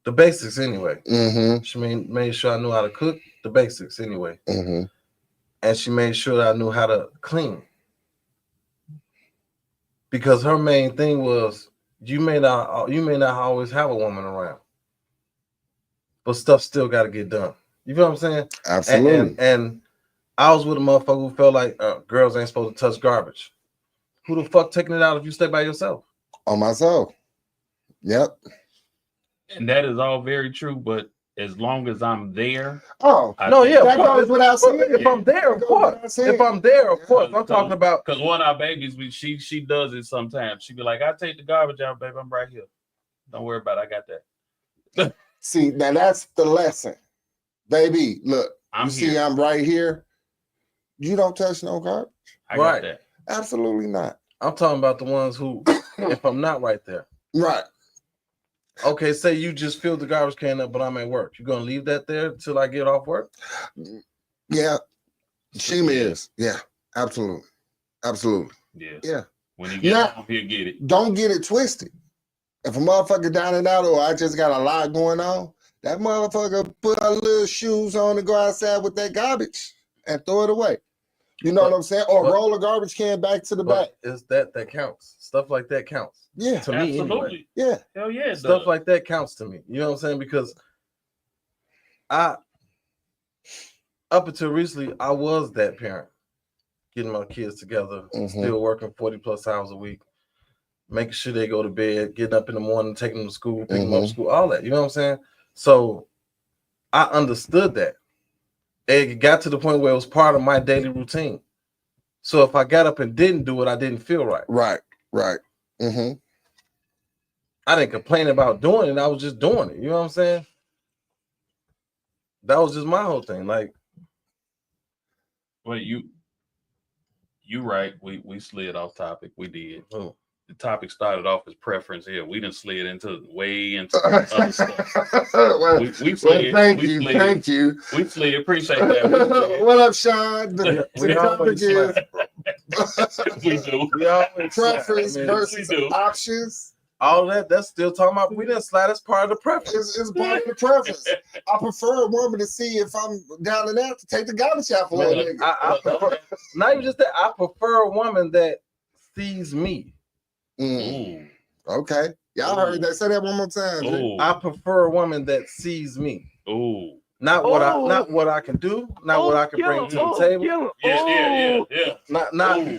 The basics anyway. Mm-hmm. She made sure I knew how to cook, the basics anyway. Mm-hmm. And she made sure that I knew how to clean. Because her main thing was you may not always have a woman around, but stuff still got to get done. You feel what I'm saying? Absolutely. And I was with a motherfucker who felt like girls ain't supposed to touch garbage. Who the fuck taking it out if you stay by yourself? On myself. Yep. And that is all very true, but as long as I'm there, Oh, I No, think- yeah, that of course. goes without saying. If I'm there, of That goes course. without saying. If I'm there, of course. I'm talking about. because one of our babies, she does it sometimes. She be like, "I take the garbage out, baby. I'm right here. Don't worry about it. I got that." See, now that's the lesson. Baby, look, I'm you see here. I'm right here. You don't touch no garbage? I Right. got that. Absolutely not. I'm talking about the ones who, if I'm not right there. Right. Okay, say you just filled the garbage can up, but I'm at work. You gonna leave that there till I get off work? Yeah. She is. Yeah. Absolutely. Absolutely. Yeah. Yeah. When he gets Now- home, he'll get it. Don't get it twisted. If a motherfucker down and out or I just got a lot going on, that motherfucker put her little shoes on and go outside with that garbage and throw it away. You know But- what I'm saying? Or but- roll a garbage can back to the back. But it's that counts. Stuff like that counts. Yeah. To me, anyway. Absolutely. Yeah. Hell yeah. It Stuff does. like that counts to me. You know what I'm saying? Because up until recently, I was that parent, getting my kids together, Mhm. still working 40 plus hours a week, making sure they go to bed, getting up in the morning, taking them to school, picking them up to school, all that. You know what I'm saying? So I understood that. It got to the point where it was part of my daily routine. So if I got up and didn't do it, I didn't feel right. Right. Right. Mm-hmm. I didn't complain about doing it. I was just doing it. You know what I'm saying? That was just my whole thing. Like, Well, you right. We slid off topic. We did. oh, The topic started off as preference here. We didn't slid into way into other stuff. well, We well, slid. thank we you. slid. Thank you. We slid. Appreciate that. We slid. What up, Sean? The, we the topic always is We do. we always preference I mean, versus we do. options. all that's still talking about. We didn't slide as part of the preference. It's part of the preference. I prefer a woman to see if I'm down and out to take the garbage out for a Man, nigga. I prefer, not even just that. I prefer a woman that sees me. Mm, Ooh. okay. Y'all heard that. Say that one more time. Jay. Ooh. I prefer a woman that sees me. Ooh. Not what I can do, not what I can bring to the table. Yeah. Not Ooh.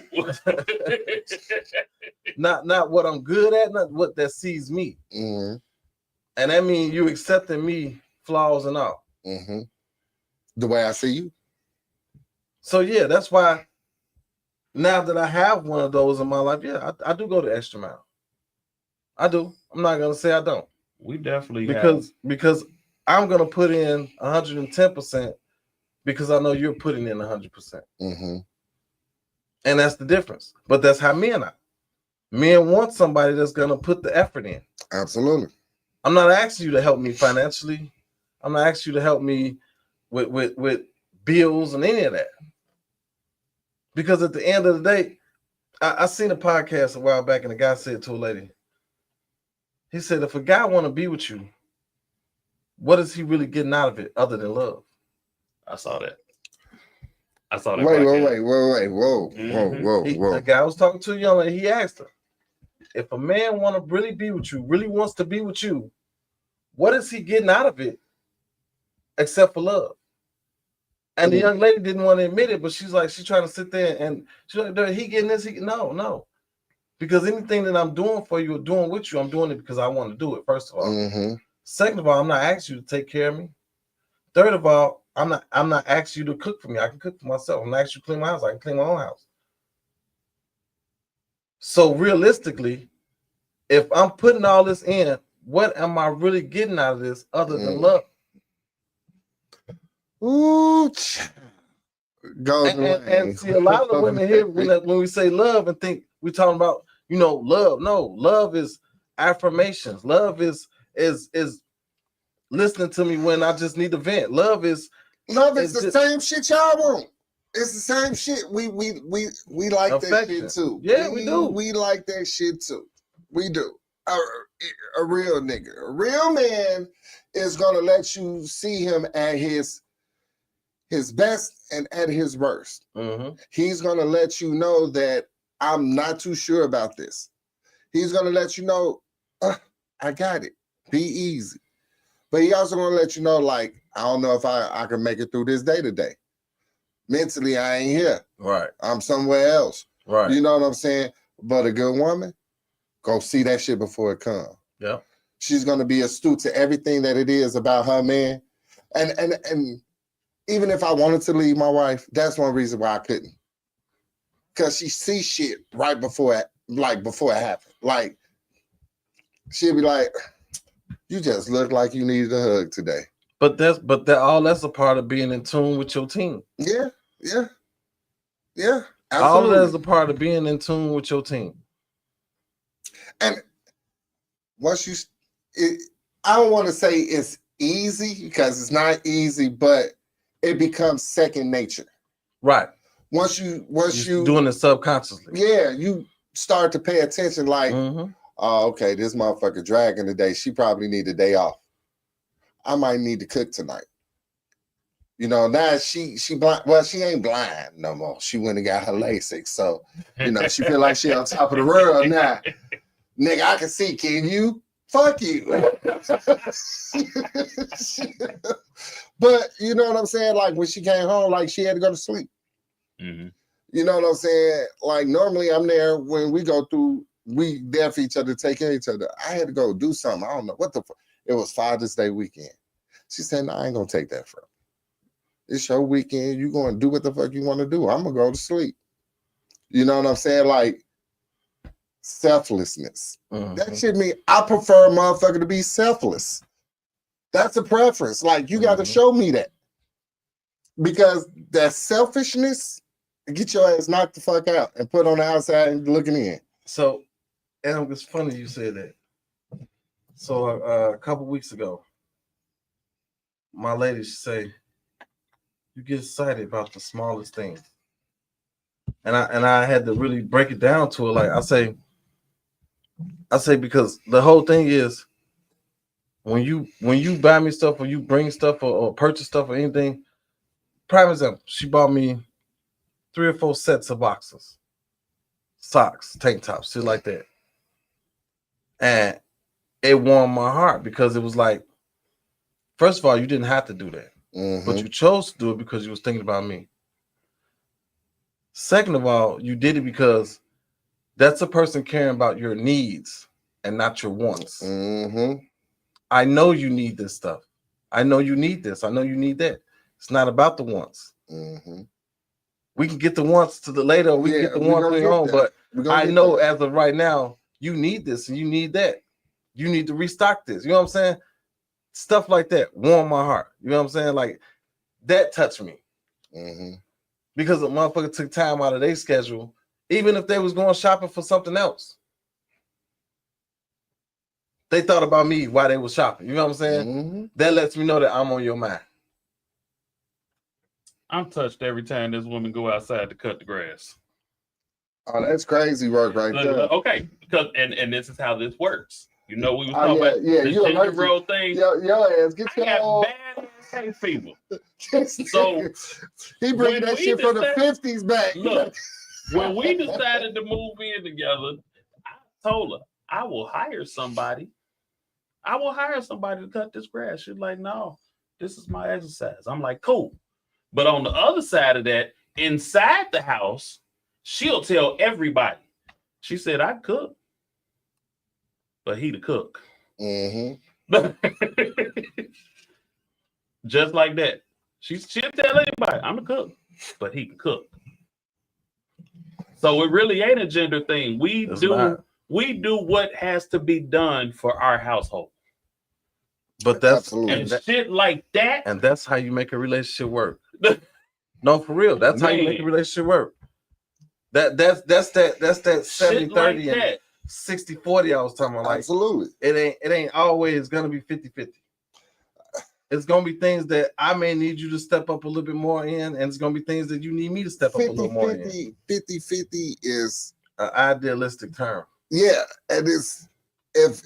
not what I'm good at, not what that sees me. Mhm, And that means you accepting me, flaws and all. mhm. The way I see you. So yeah, that's why now that I have one of those in my life, yeah, I do go the extra mile. I do. I'm not gonna say I don't. We definitely Because I'm gonna put in 110% because I know you're putting in 100%. Mm-hmm. And that's the difference. But that's how men are. Men want somebody that's gonna put the effort in. Absolutely. I'm not asking you to help me financially. I'm not asking you to help me with bills and any of that. Because at the end of the day, I seen a podcast a while back, and the guy said to a lady, he said, if a guy want to be with you, what is he really getting out of it other than love? I saw that. I saw that. Wait, podcast. whoa, Mhm. whoa. The guy was talking to a young lady. He asked her, if a man want to really be with you, really wants to be with you, what is he getting out of it except for love? And the young lady didn't want to admit it, but she's trying to sit there and she's like, he getting this? No. Because anything that I'm doing for you or doing with you, I'm doing it because I want to do it, first of all. Mm-hmm. Second of all, I'm not asking you to take care of me. Third of all, I'm not asking you to cook for me. I can cook for myself. I'm not asking you to clean my house. I can clean my own house. So realistically, if I'm putting all this in, what am I really getting out of this other than love? Ooh, go And see, a lot of women here when we say love and think we're talking about love. No, love is affirmations. Love is listening to me when I just need to vent. Love is the same shit y'all want. It's the same shit. We like affection. that shit too. Yeah, we do. We like that shit too. We do. A real nigga, a real man is gonna let you see him at his best and at his worst. Mm-hmm. He's gonna let you know that I'm not too sure about this. He's gonna let you know, I got it. Be easy. But he also gonna let you know, like, I don't know if I can make it through this day to day. Mentally, I ain't here. Right. I'm somewhere else. Right. You know what I'm saying? But a good woman, go see that shit before it comes. Yeah. She's gonna be astute to everything that it is about her man. And even if I wanted to leave my wife, that's one reason why I couldn't. Cause she sees shit right before it happened. Like, she'll be like, you just look like you needed a hug today. But that's a part of being in tune with your team. Yeah. Absolutely. All of that is a part of being in tune with your team. And once I don't want to say it's easy because it's not easy, but it becomes second nature. Right. Once you doing it subconsciously. Yeah, you start to pay attention. Like, mm-hmm. Oh, okay, this motherfucker dragging today. She probably need a day off. I might need to cook tonight. Now she blind. Well, she ain't blind no more. She went and got her LASIK, so she feel like she on top of the world now. Nigga, I can see. Can you? Fuck you. But you know what I'm saying? Like when she came home, like she had to go to sleep. Mm-hmm. You know what I'm saying? Like normally I'm there when we go through. We there for each other, take care of each other. I had to go do something. I don't know what the fuck. It was Father's Day weekend. She said, no, I ain't gonna take that from you. It's your weekend. You gonna do what the fuck you want to do. I'm gonna go to sleep. You know what I'm saying? Like selflessness. Mm-hmm. That shit mean I prefer a motherfucker to be selfless. That's a preference. Like you got to show me that. Because that selfishness, get your ass knocked the fuck out and put on the outside and looking in. So, and it's funny you said that. So a couple weeks ago, my lady say, "You get excited about the smallest things," and I had to really break it down to her. Like I say because the whole thing is when you buy me stuff or you bring stuff or purchase stuff or anything. Prime example, she bought me 3 or 4 sets of boxers, socks, tank tops, shit like that. And it warmed my heart because it was like, first of all, you didn't have to do that, but you chose to do it because you was thinking about me. Second of all, you did it because that's a person caring about your needs and not your wants. I know you need this stuff. I know you need this. I know you need that. It's not about the wants. We can get the wants to the later. We can get the wants later on, but I know as of right now, you need this and you need that. You need to restock this. You know what I'm saying? Stuff like that warm my heart. You know what I'm saying? Like that touched me. Because a motherfucker took time out of their schedule, even if they was going shopping for something else. They thought about me while they was shopping. You know what I'm saying? That lets me know that I'm on your mind. I'm touched every time this woman go outside to cut the grass. Oh, that's crazy work right there. Okay, because and this is how this works. We was talking about the ginger road thing. Your ass, get your got bad hay fever. So he bringing that shit from the 50s back. Look, when we decided to move in together, I told her I will hire somebody. I will hire somebody to cut this grass. She's like, no, this is my exercise. I'm like, cool. But on the other side of that, inside the house, she'll tell everybody. She said, I cook, but he the cook. Just like that. She'll tell anybody, I'm the cook, but he can cook. So it really ain't a gender thing. We do what has to be done for our household. But that's Absolutely. And shit like that. and that's how you make a relationship work. No, for real. That's how you make a Man. relationship work. That's that 70-30 Shit like and that. 60-40 I was talking about. Like Absolutely. it ain't always gonna be 50-50. It's gonna be things that I may need you to step up a little bit more in, and it's gonna be things that you need me to step up a little more in. 50-50 is An idealistic term. yeah, and it's if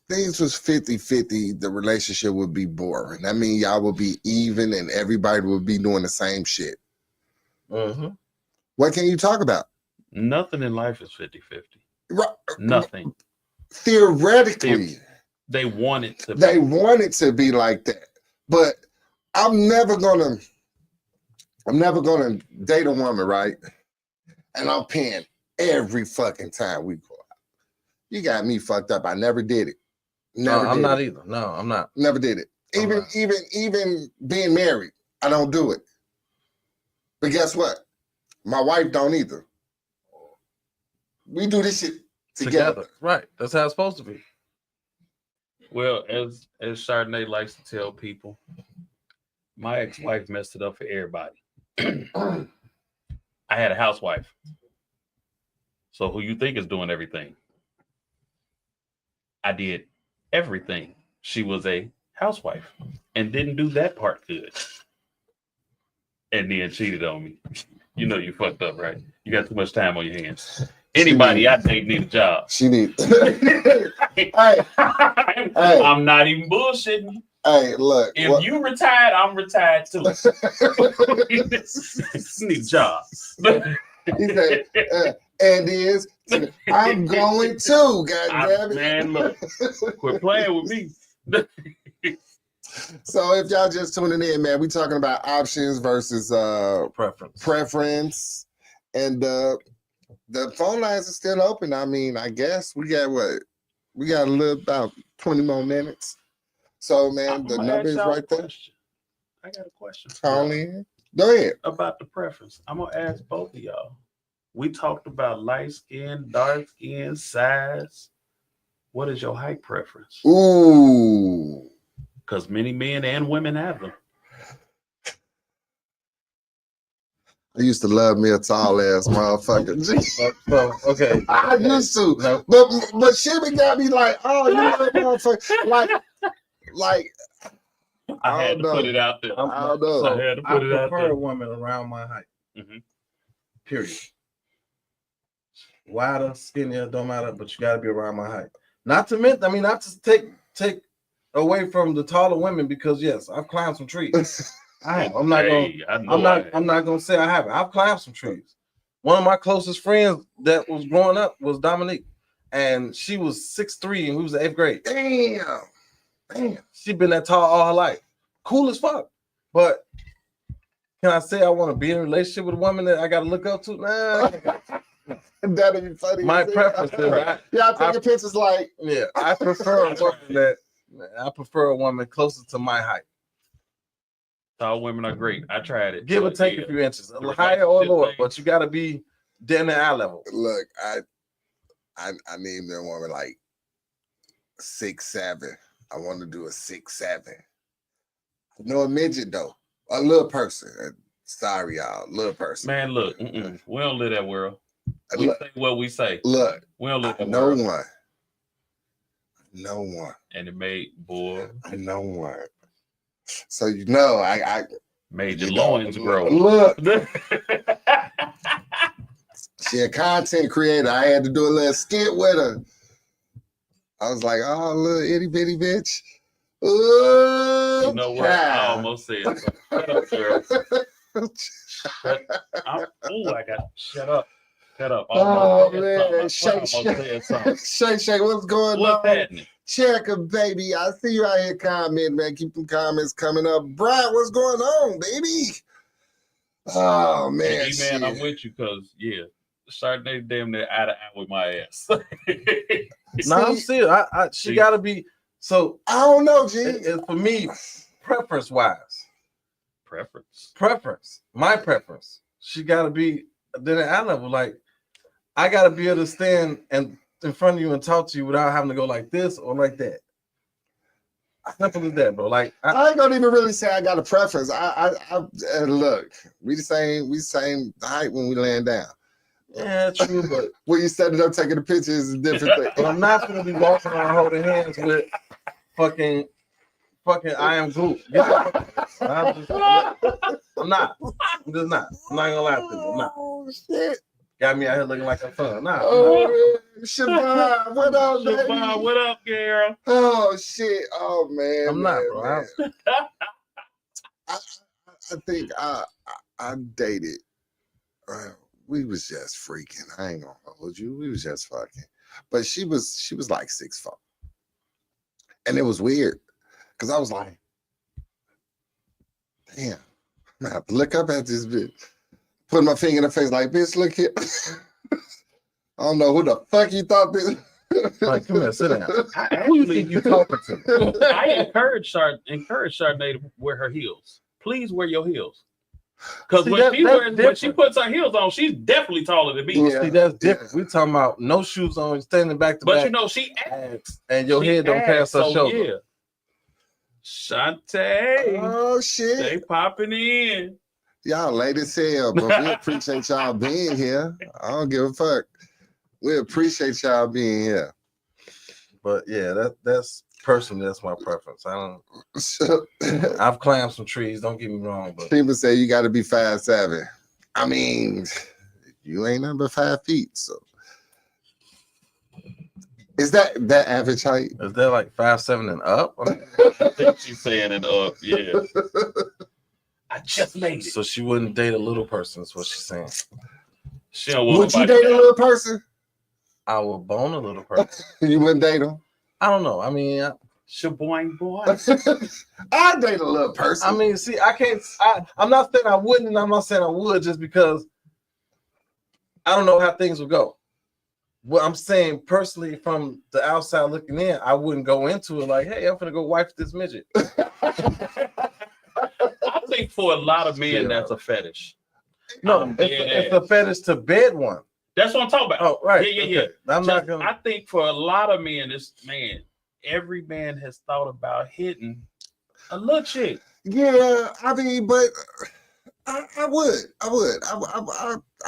things was 50-50, the relationship would be boring. I mean, y'all would be even and everybody would be doing the same shit. Mm-hmm. What can you talk about? Nothing in life is 50-50. Right. Nothing. Theoretically, They want it to be. they want it to be like that. But I'm never gonna date a woman, right? And I'm paying every fucking time we go out. You got me fucked up. I never did it. Never I'm did not it. either. No, I'm not. Never did it. I'm Even not. even being married, I don't do it. But guess what? My wife don't either. We do this shit together. Right. That's how it's supposed to be. Well, as Chardonnay likes to tell people, my ex-wife messed it up for everybody. I had a housewife. So who you think is doing everything? I did everything. She was a housewife and didn't do that part good. And then cheated on me. You know you fucked up, right? You got too much time on your hands. Anybody I think need a job. She need. Hey, I'm not even bullshitting. hey, look. If you retired, I'm retired too. Need a job. He said, and is I'm going to. God damn it, man! Look, quit playing with me. So if y'all just tuning in, man, we talking about options versus preference, and the phone lines are still open. I mean, I guess we got a little about 20 more minutes. So man, the number is right there. I got a question. Call in. Go ahead. About the preference. I'm gonna ask both of y'all. We talked about light skin, dark skin, size. What is your height preference? Ooh. Because many men and women have them. I used to love me a tall ass motherfucker. So, okay. I used to. No. But shit got me like, oh, you little motherfucker. Like I had to put it out there. I don't know. So I had to I put it out prefer there. a woman around my height. Mhm. Period. Wider, skinnier, don't matter, but you gotta be around my height. Not to take away from the taller women, because yes, I've climbed some trees. I have. I'm not gonna say I haven't. I've climbed some trees. One of my closest friends that was growing up was Dominique, and she was 6'3" and we was in 8th grade. Damn. She been that tall all her life. Cool as fuck. But can I say I want to be in a relationship with a woman that I gotta look up to? Nah. That'd be funny. My preference is y'all taking pictures like I prefer a woman closer to my height. Tall women are great. I tried it. Give or take a few inches, higher or lower, but you gotta be down at eye level. Look, I named that woman like 6'7". I want to do a 6'7". No, a midget though, a little person. Sorry, y'all, little person. Man, look, we don't live that world. We say what we say. Look, we don't live that no world. one. No one. And it made no one. So I made your loins grow. Look. She a content creator. I had to do a little skit with her. I was like, oh, little itty bitty bitch. Ooh, you know what? I almost said something. Shut up, girl. Shut up. Shut up. Oh, man. Shake, what's going on? What's happening? Checker, baby. I see you out here commenting, man. Keep them comments coming up. Brad, what's going on, baby? Oh, man. Hey, man, I'm with you because, Chardonnay damn near out of eye with my ass. No, I'm still. She got to be. So I don't know, G. For me, preference. My preference. She got to be then at eye level. Like I got to be able to stand and in front of you and talk to you without having to go like this or like that. Simple as that, bro. Like I ain't gonna even really say I got a preference. Look, we the same height when we laying down. yeah, true, but When you standing up taking the pictures is a different thing. but I'm not gonna be walking around holding hands with fucking I am Groot. I'm not. I'm just not. I'm not gonna lie to you. I'm not. Oh shit! Got me out here looking like I'm fun. Nah. Oh, Siobhan, what up, Siobhan, baby? what up, girl? Oh shit! Oh man, I'm not, bro. man. I think I dated. We was just freaking. I ain't gonna hold you. We was just fucking. But she was like 6'4", and it was weird because I was like, damn, I'm gonna have to look up at this bitch. Put my finger in her face like, bitch, look here. I don't know who the fuck you thought this. Like, come here, sit down. Who you think you talking to? I encourage Chardonnay to wear her heels. Please wear your heels. Because See, when that's when she different. puts her heels on, she's definitely taller than me. Yeah. See, that's different. We talking about no shoes on, standing back to But back. you know, she acts. And your She head don't pass acts, her so shoulder. yeah. Shantae, Oh they shit. popping in. Y'all late as hell, but we appreciate y'all being here. I don't give a fuck. We appreciate y'all being here. But yeah, that's personally that's my preference. I've climbed some trees. Don't get me wrong, but People say you got to be 5'7". I mean, you ain't nothing but 5 feet. So, is that average height? is that like 5'7" and up? I think she's saying it up. Yeah. I just made it. So she wouldn't date a little person. Is what she's saying. She don't want Would you nobody date a down. little person? I would bone a little person. You wouldn't date him? I don't know. I mean, Shaboing boy. I'd date a little person. see, I can't. I'm not saying I wouldn't, and I'm not saying I would, just because I don't know how things would go. What I'm saying personally, from the outside looking in, I wouldn't go into it like, "Hey, I'm gonna go wife this midget." I think for a lot of men, Yeah. that's a fetish. No, it's a fetish to bed one. That's what I'm talking about. Oh, right. Yeah. Okay. I'm not gonna. I think for a lot of men, every man has thought about hitting a little chick. Yeah, I mean, but I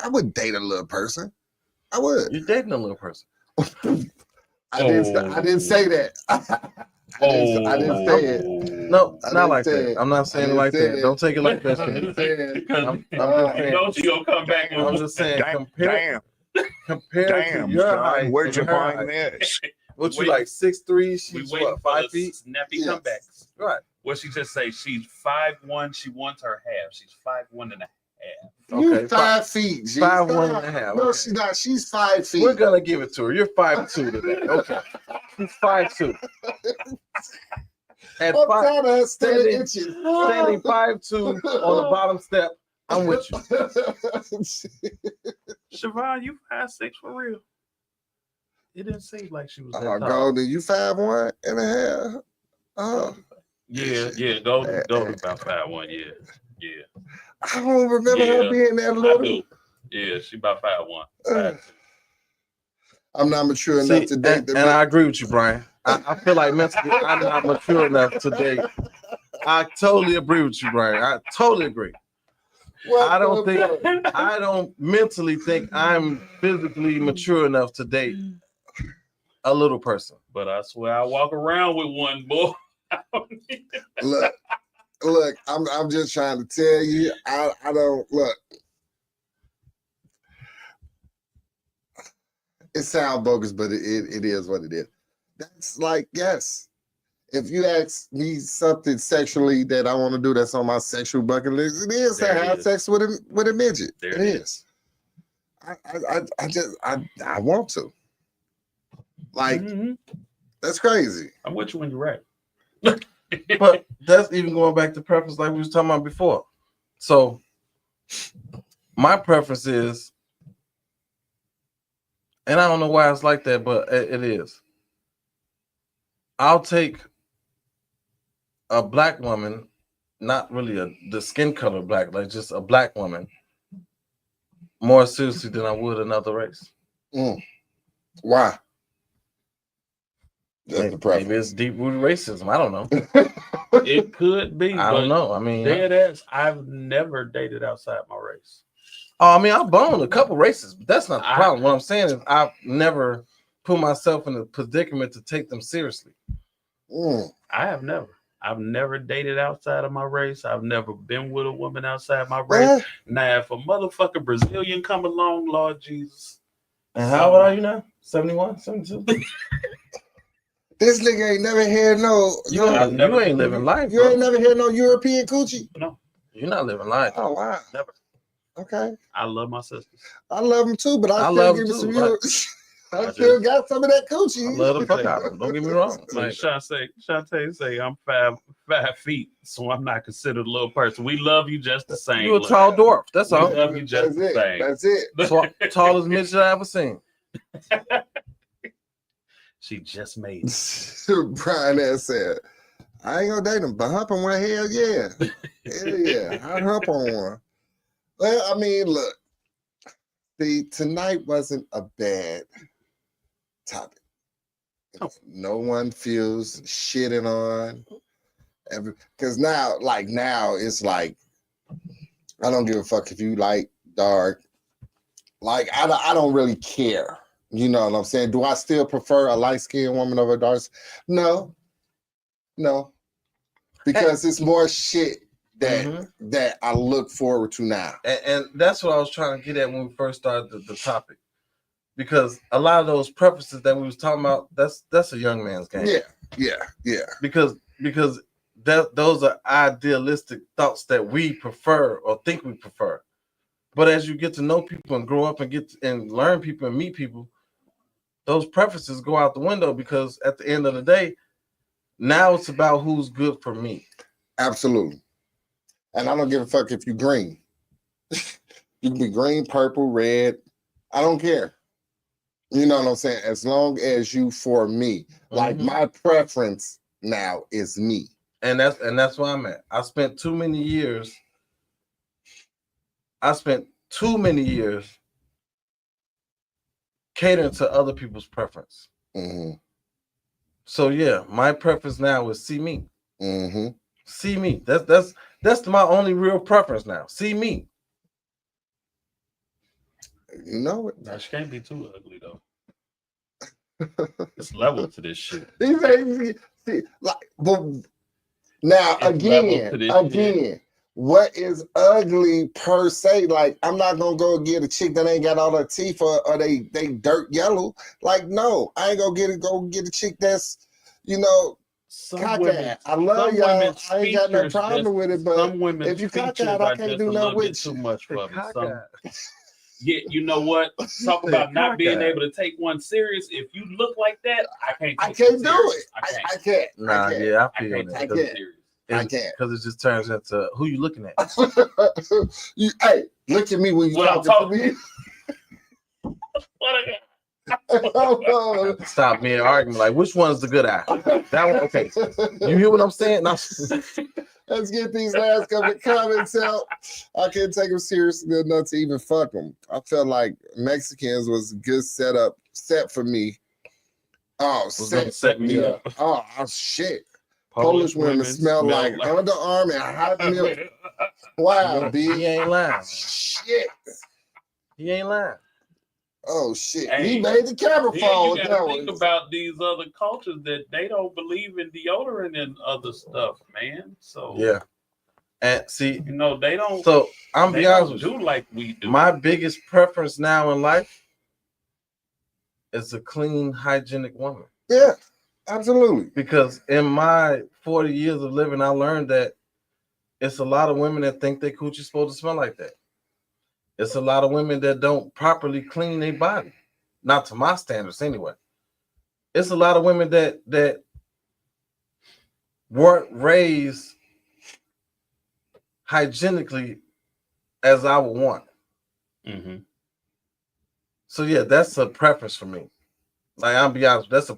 would date a little person. I would. You're dating a little person. I didn't say that. I didn't say it. No, I not didn't like say that. it. I'm not I saying it didn't like say that. it. Don't take it like that. I didn't say it. Because I'm you just saying. know she gonna come back and I'm just saying. Damn, Compared to damn, your son, height, where'd and you her find height, this? what you Wait. like 6'3"? we She's waiting what, for 5 the feet? snappy Yes. comebacks. Right. What she just say? She's 5'1". She wants her half. She's 5'1" and a half. You Okay, 5 feet, G. 5'1" and a half, No, okay. she's not. She's 5 feet. We're gonna give it to her. You're 5'2" today. Okay. She's 5'2". At I'm five, tired of her standing standing- inches. standing 5'2" on the bottom step, I'm with you. Siobhan, you 5'6" for real? It didn't seem like she was that Oh, tall. Golden, you 5'1" and a half. Oh, Yeah. Golden about 5'1". Yeah. I don't remember her Yeah, being that I little. do. Yeah, she about 5'1". I'm not mature See, enough to date and the I agree with you, Brian. I feel like mentally I'm not mature enough to date. I totally agree with you, Brian. I totally agree. I don't mentally think I'm physically mature enough to date a little person. But I swear I walk around with one, boy. Look. I'm just trying to tell you. I don't look. It sounds bogus, but it is what it is. That's like, yes. If you ask me something sexually that I want to do that's on my sexual bucket list, it is to There it have is. sex with a midget. There It it is. I want to. Like, Mhm. that's crazy. I'm with you when you're right. But that's even going back to preference like we was talking about before. So my preference is, and I don't know why it's like that, but it is. I'll take a black woman, not really the skin color black, like just a black woman, more seriously than I would another race. Why? That's the Maybe preference. it's deep rooted racism. I don't know. It could be. I but don't know. I mean, dead ass. I've never dated outside my race. I mean, I've boned a couple races, but that's not the problem. What I'm saying is, I've never put myself in a predicament to take them seriously. I have never. I've never dated outside of my race. I've never been with a woman outside my race. Now, if a motherfucking Brazilian come along, Lord Jesus. And how old are you now? 71, 72? This nigga ain't never had no. You ain't living life. You ain't never had no European coochie. No, You're not living life. Oh wow. Never. Okay. I love my sisters. I love them too, but I still love give them me some too, Euro. I still got some of that I coochie. love the fuck out of them. Don't get me wrong. Like Like, Shantae say, I'm 5 feet, so I'm not considered a little person. We love you just the same. you a Look, tall dwarf. That's we all. love you just the same. That's it. Tallest midget I ever seen. She just made it. Brian ass said, I ain't gonna date him, but hump on one, hell yeah. Hell yeah. I hump on one. Well, I mean, look. See, tonight wasn't a bad topic. No one feels shitting on because now it's like I don't give a fuck if you like dark. Like I don't really care. You know what I'm saying? Do I still prefer a light-skinned woman over a dark? No. Because it's more shit that I look forward to now. And that's what I was trying to get at when we first started the topic. Because a lot of those preferences that we was talking about, that's a young man's game. Yeah. Because those are idealistic thoughts that we prefer or think we prefer. But as you get to know people and grow up and learn people and meet people, those preferences go out the window because at the end of the day, now it's about who's good for me. Absolutely. And I don't give a fuck if you're green. You can be green, purple, red. I don't care. You know what I'm saying? As long as you for me. Like my preference now is me. And that's where I'm at. I spent too many years catering to other people's preference. So yeah, my preference now is see me. See me. That's my only real preference now. See me. You know it. Now, she can't be too ugly though. It's level to this shit. See, like, but now again, what is ugly per se? Like, I'm not gonna go get a chick that ain't got all her teeth or they dirt yellow. Like, no, I ain't gonna go get a chick that's, you know, cockeyed. I love y'all. I ain't got no problem with it, but if you cockeyed, I can't do nothing with you. Too much for me. Yeah, you know what? Talk about not being able to take one serious. If you look like that, I can't do it. I can't. Nah, yeah, I feel I that. can't. I can't. Because it just turns into who you looking at. Hey, look at me when you talking to me. Stop me arguing like which one's the good eye? That one, okay. You hear what I'm saying? No. Let's get these last couple of comments out. I can't take them seriously enough to even fuck them. I felt like Mexicans was a good set for me. Oh, set me up. Oh shit. Polish women smell like underarm and hot milk. Wow, B. He ain't lying. Shit. He ain't lying. Oh shit! Hey, he made the camera fall. You gotta think about these other cultures that they don't believe in deodorant and other stuff, man. So yeah, and see, you know they don't. So I'm be honest with you, like we do. My biggest preference now in life is a clean, hygienic woman. Yeah, absolutely. Because in my 40 years of living, I learned that it's a lot of women that think their coochie's supposed to smell like that. It's a lot of women that don't properly clean their body. Not to my standards anyway. It's a lot of women that weren't raised hygienically as I would want. So yeah, that's a preference for me. Like I'll be honest, that's a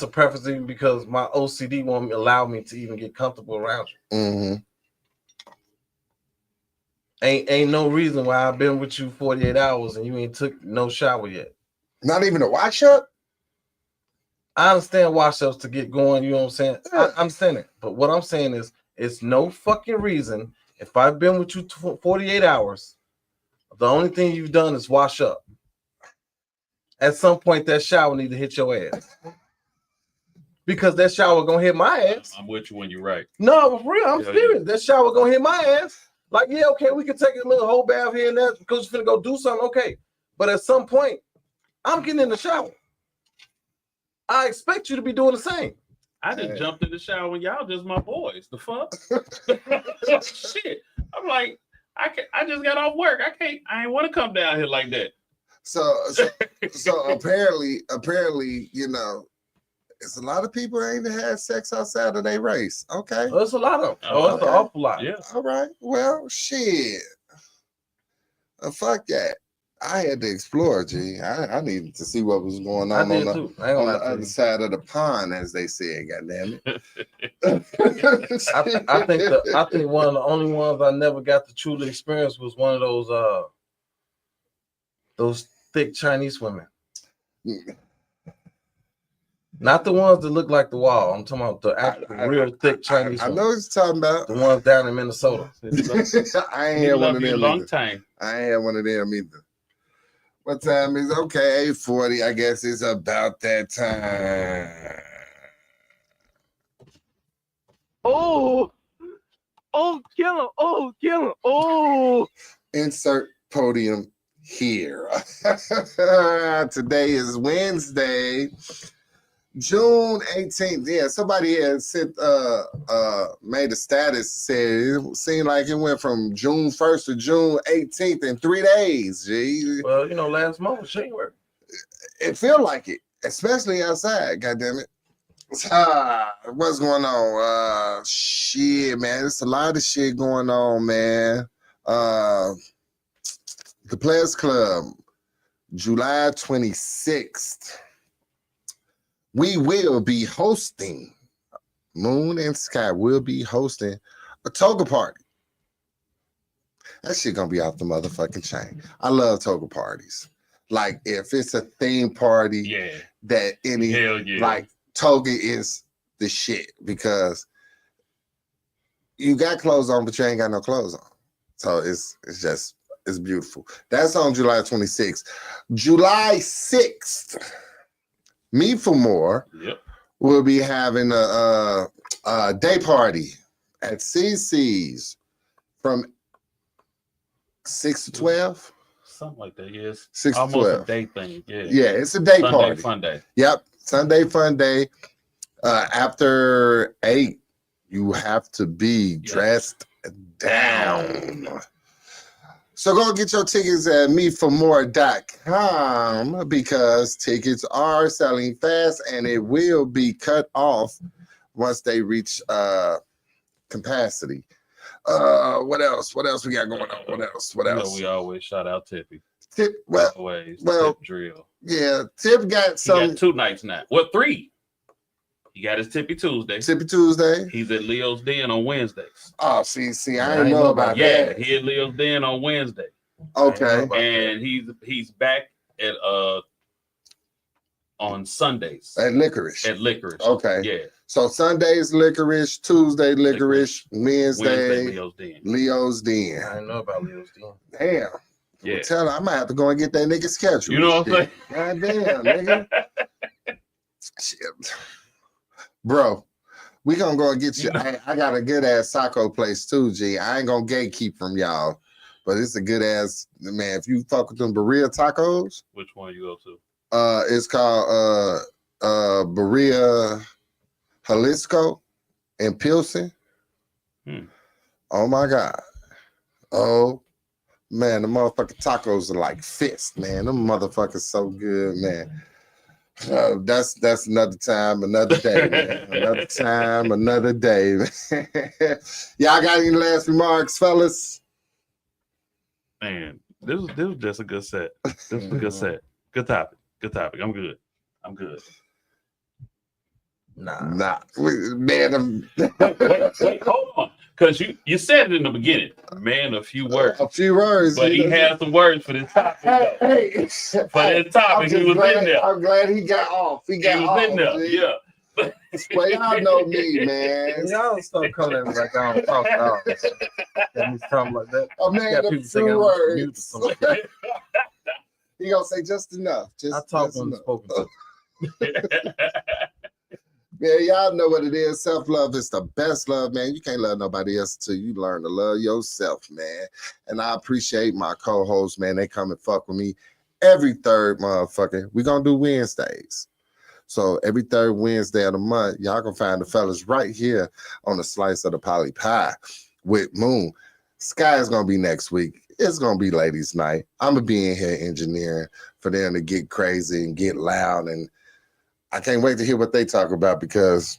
preference even because my OCD won't allow me to even get comfortable around you. Ain't no reason why I've been with you 48 hours and you ain't took no shower yet. Not even a wash up? I understand wash ups to get going. You know what I'm saying? I understand it. But what I'm saying is, it's no fucking reason. If I've been with you 48 hours, the only thing you've done is wash up. At some point, that shower need to hit your ass. Because that shower gonna hit my ass. I'm with you when you're right. No, for real, I'm Hell serious. yeah. That shower gonna hit my ass. Like, yeah, okay, we can take a little whole bath here and there because you're finna go do something, okay. But at some point, I'm getting in the shower. I expect you to be doing the same. I just jumped in the shower when y'all just my boys. The fuck? Shit. I'm like, I just got off work. I ain't want to come down here like that. So apparently, you know, it's a lot of people ain't had sex outside of their race. Okay. Oh, it's a lot of them. Oh, It's an awful lot. Yeah. All right. Well, shit. Fuck that. I had to explore, G. I needed to see what was going I on did on too. the, I ain't on gonna the lie to other you. side of the pond, as they said. Goddamn it. I think one of the only ones I never got to truly experience was one of those thick Chinese women. Not the ones that look like the wall. I'm talking about the actual real thick Chinese I ones. know what you're talking about. The ones down in Minnesota. I ain't He had one love of you a them long either. time. I ain't had one of them either. What time is okay? 8:40. I guess it's about that time. Oh, kill him. Oh, kill him. Oh. Insert podium here. Today is Wednesday, June 18th. Yeah, somebody had sent made a status, said it seemed like it went from June 1st to June 18th in 3 days. Gee. Well, you know, last month was January. It feel like it, especially outside, goddammit. What's going on? Shit, man. There's a lot of shit going on, man. The Players Club, July 26th. We will be hosting, Moon and Sky will be hosting a toga party. That shit gonna be off the motherfucking chain. I love toga parties. Like, if it's a theme party Yeah. that any, Hell yeah. like, toga is the shit, because you got clothes on, but you ain't got no clothes on. So it's beautiful. That's on July 26th. July 6th, Me for More Yep. will be having a day party at CC's from 6 to 12. Something like that. Yes. 6 to Almost 12. a day thing. Yeah. Yeah, it's a day Sunday party. fun day. Yep, Sunday fun day. After 8, you have to be dressed down. So go get your tickets at meformore.com, because tickets are selling fast and it will be cut off once they reach capacity. What else? What else we got going on? What else? What You know, else? we always shout out Tippy. Tip, well, Always. well, Tip drill. yeah, Tip got He some got 2 nights now. Well, 3. He got his Tippy Tuesday. Tippy Tuesday. He's at Leo's Den on Wednesdays. Oh, see, I didn't know about Yeah, that. he at Leo's Den on Wednesday. Okay. And he's back at on Sundays At Licorice. at Licorice. Okay. Yeah. So Sunday's Licorice, Tuesday Licorice, Wednesday Wednesday Leo's Den. Leo's Den. I didn't know about Leo's Den. Damn. Yeah. Well, tell her I might have to go and get that nigga schedule. You know what I'm saying? God damn, nigga. Shit. Bro, we gonna go and get you. I got a good ass taco place too, G. I ain't gonna gatekeep from y'all, but it's a good ass, man. If you fuck with them Berea tacos, Which one you go to? it's called Berea Jalisco in Pilsen. Oh my God. Oh man, the motherfucking tacos are like fists, man. Them motherfuckers so good, man. That's another time, another day, man. Another time, another day. Y'all got any last remarks, fellas? Man, this was just a good set. This was a good set. Good topic. Good topic. I'm good. Nah. Man, Wait, hold on. Because you said it in the beginning. Man, a few words. a few words. But he had some words for this topic. though. Hey, For this topic, he was in there. I'm glad he got off. He He got was off. in there. G. Yeah. Well, y'all know me, man. Y'all stop calling me like I don't talk at all. That means something like that. A man Got of people few thinking I'm mute or words. something. He gonna say just enough. Just, I talk just when I'm enough. spoken to. Yeah, y'all know what it is. Self-love is the best love, man. You can't love nobody else until you learn to love yourself, man. And I appreciate my co-hosts, man. They come and fuck with me every third motherfucker. We gonna do Wednesdays. So every third Wednesday of the month, y'all can find the fellas right here on the Slice of the Poly Pie with Moon. Sky is gonna be next week. It's gonna be ladies' night. I'm gonna be in here engineering for them to get crazy and get loud, and I can't wait to hear what they talk about because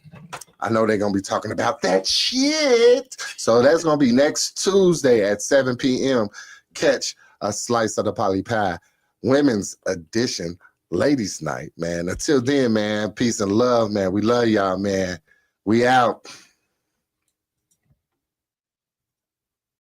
I know they're gonna be talking about that shit. So that's gonna be next Tuesday at 7 p.m. Catch a Slice of the Poly Pie Women's Edition Ladies' Night, man. Until then, man, peace and love, man. We love y'all, man. We out.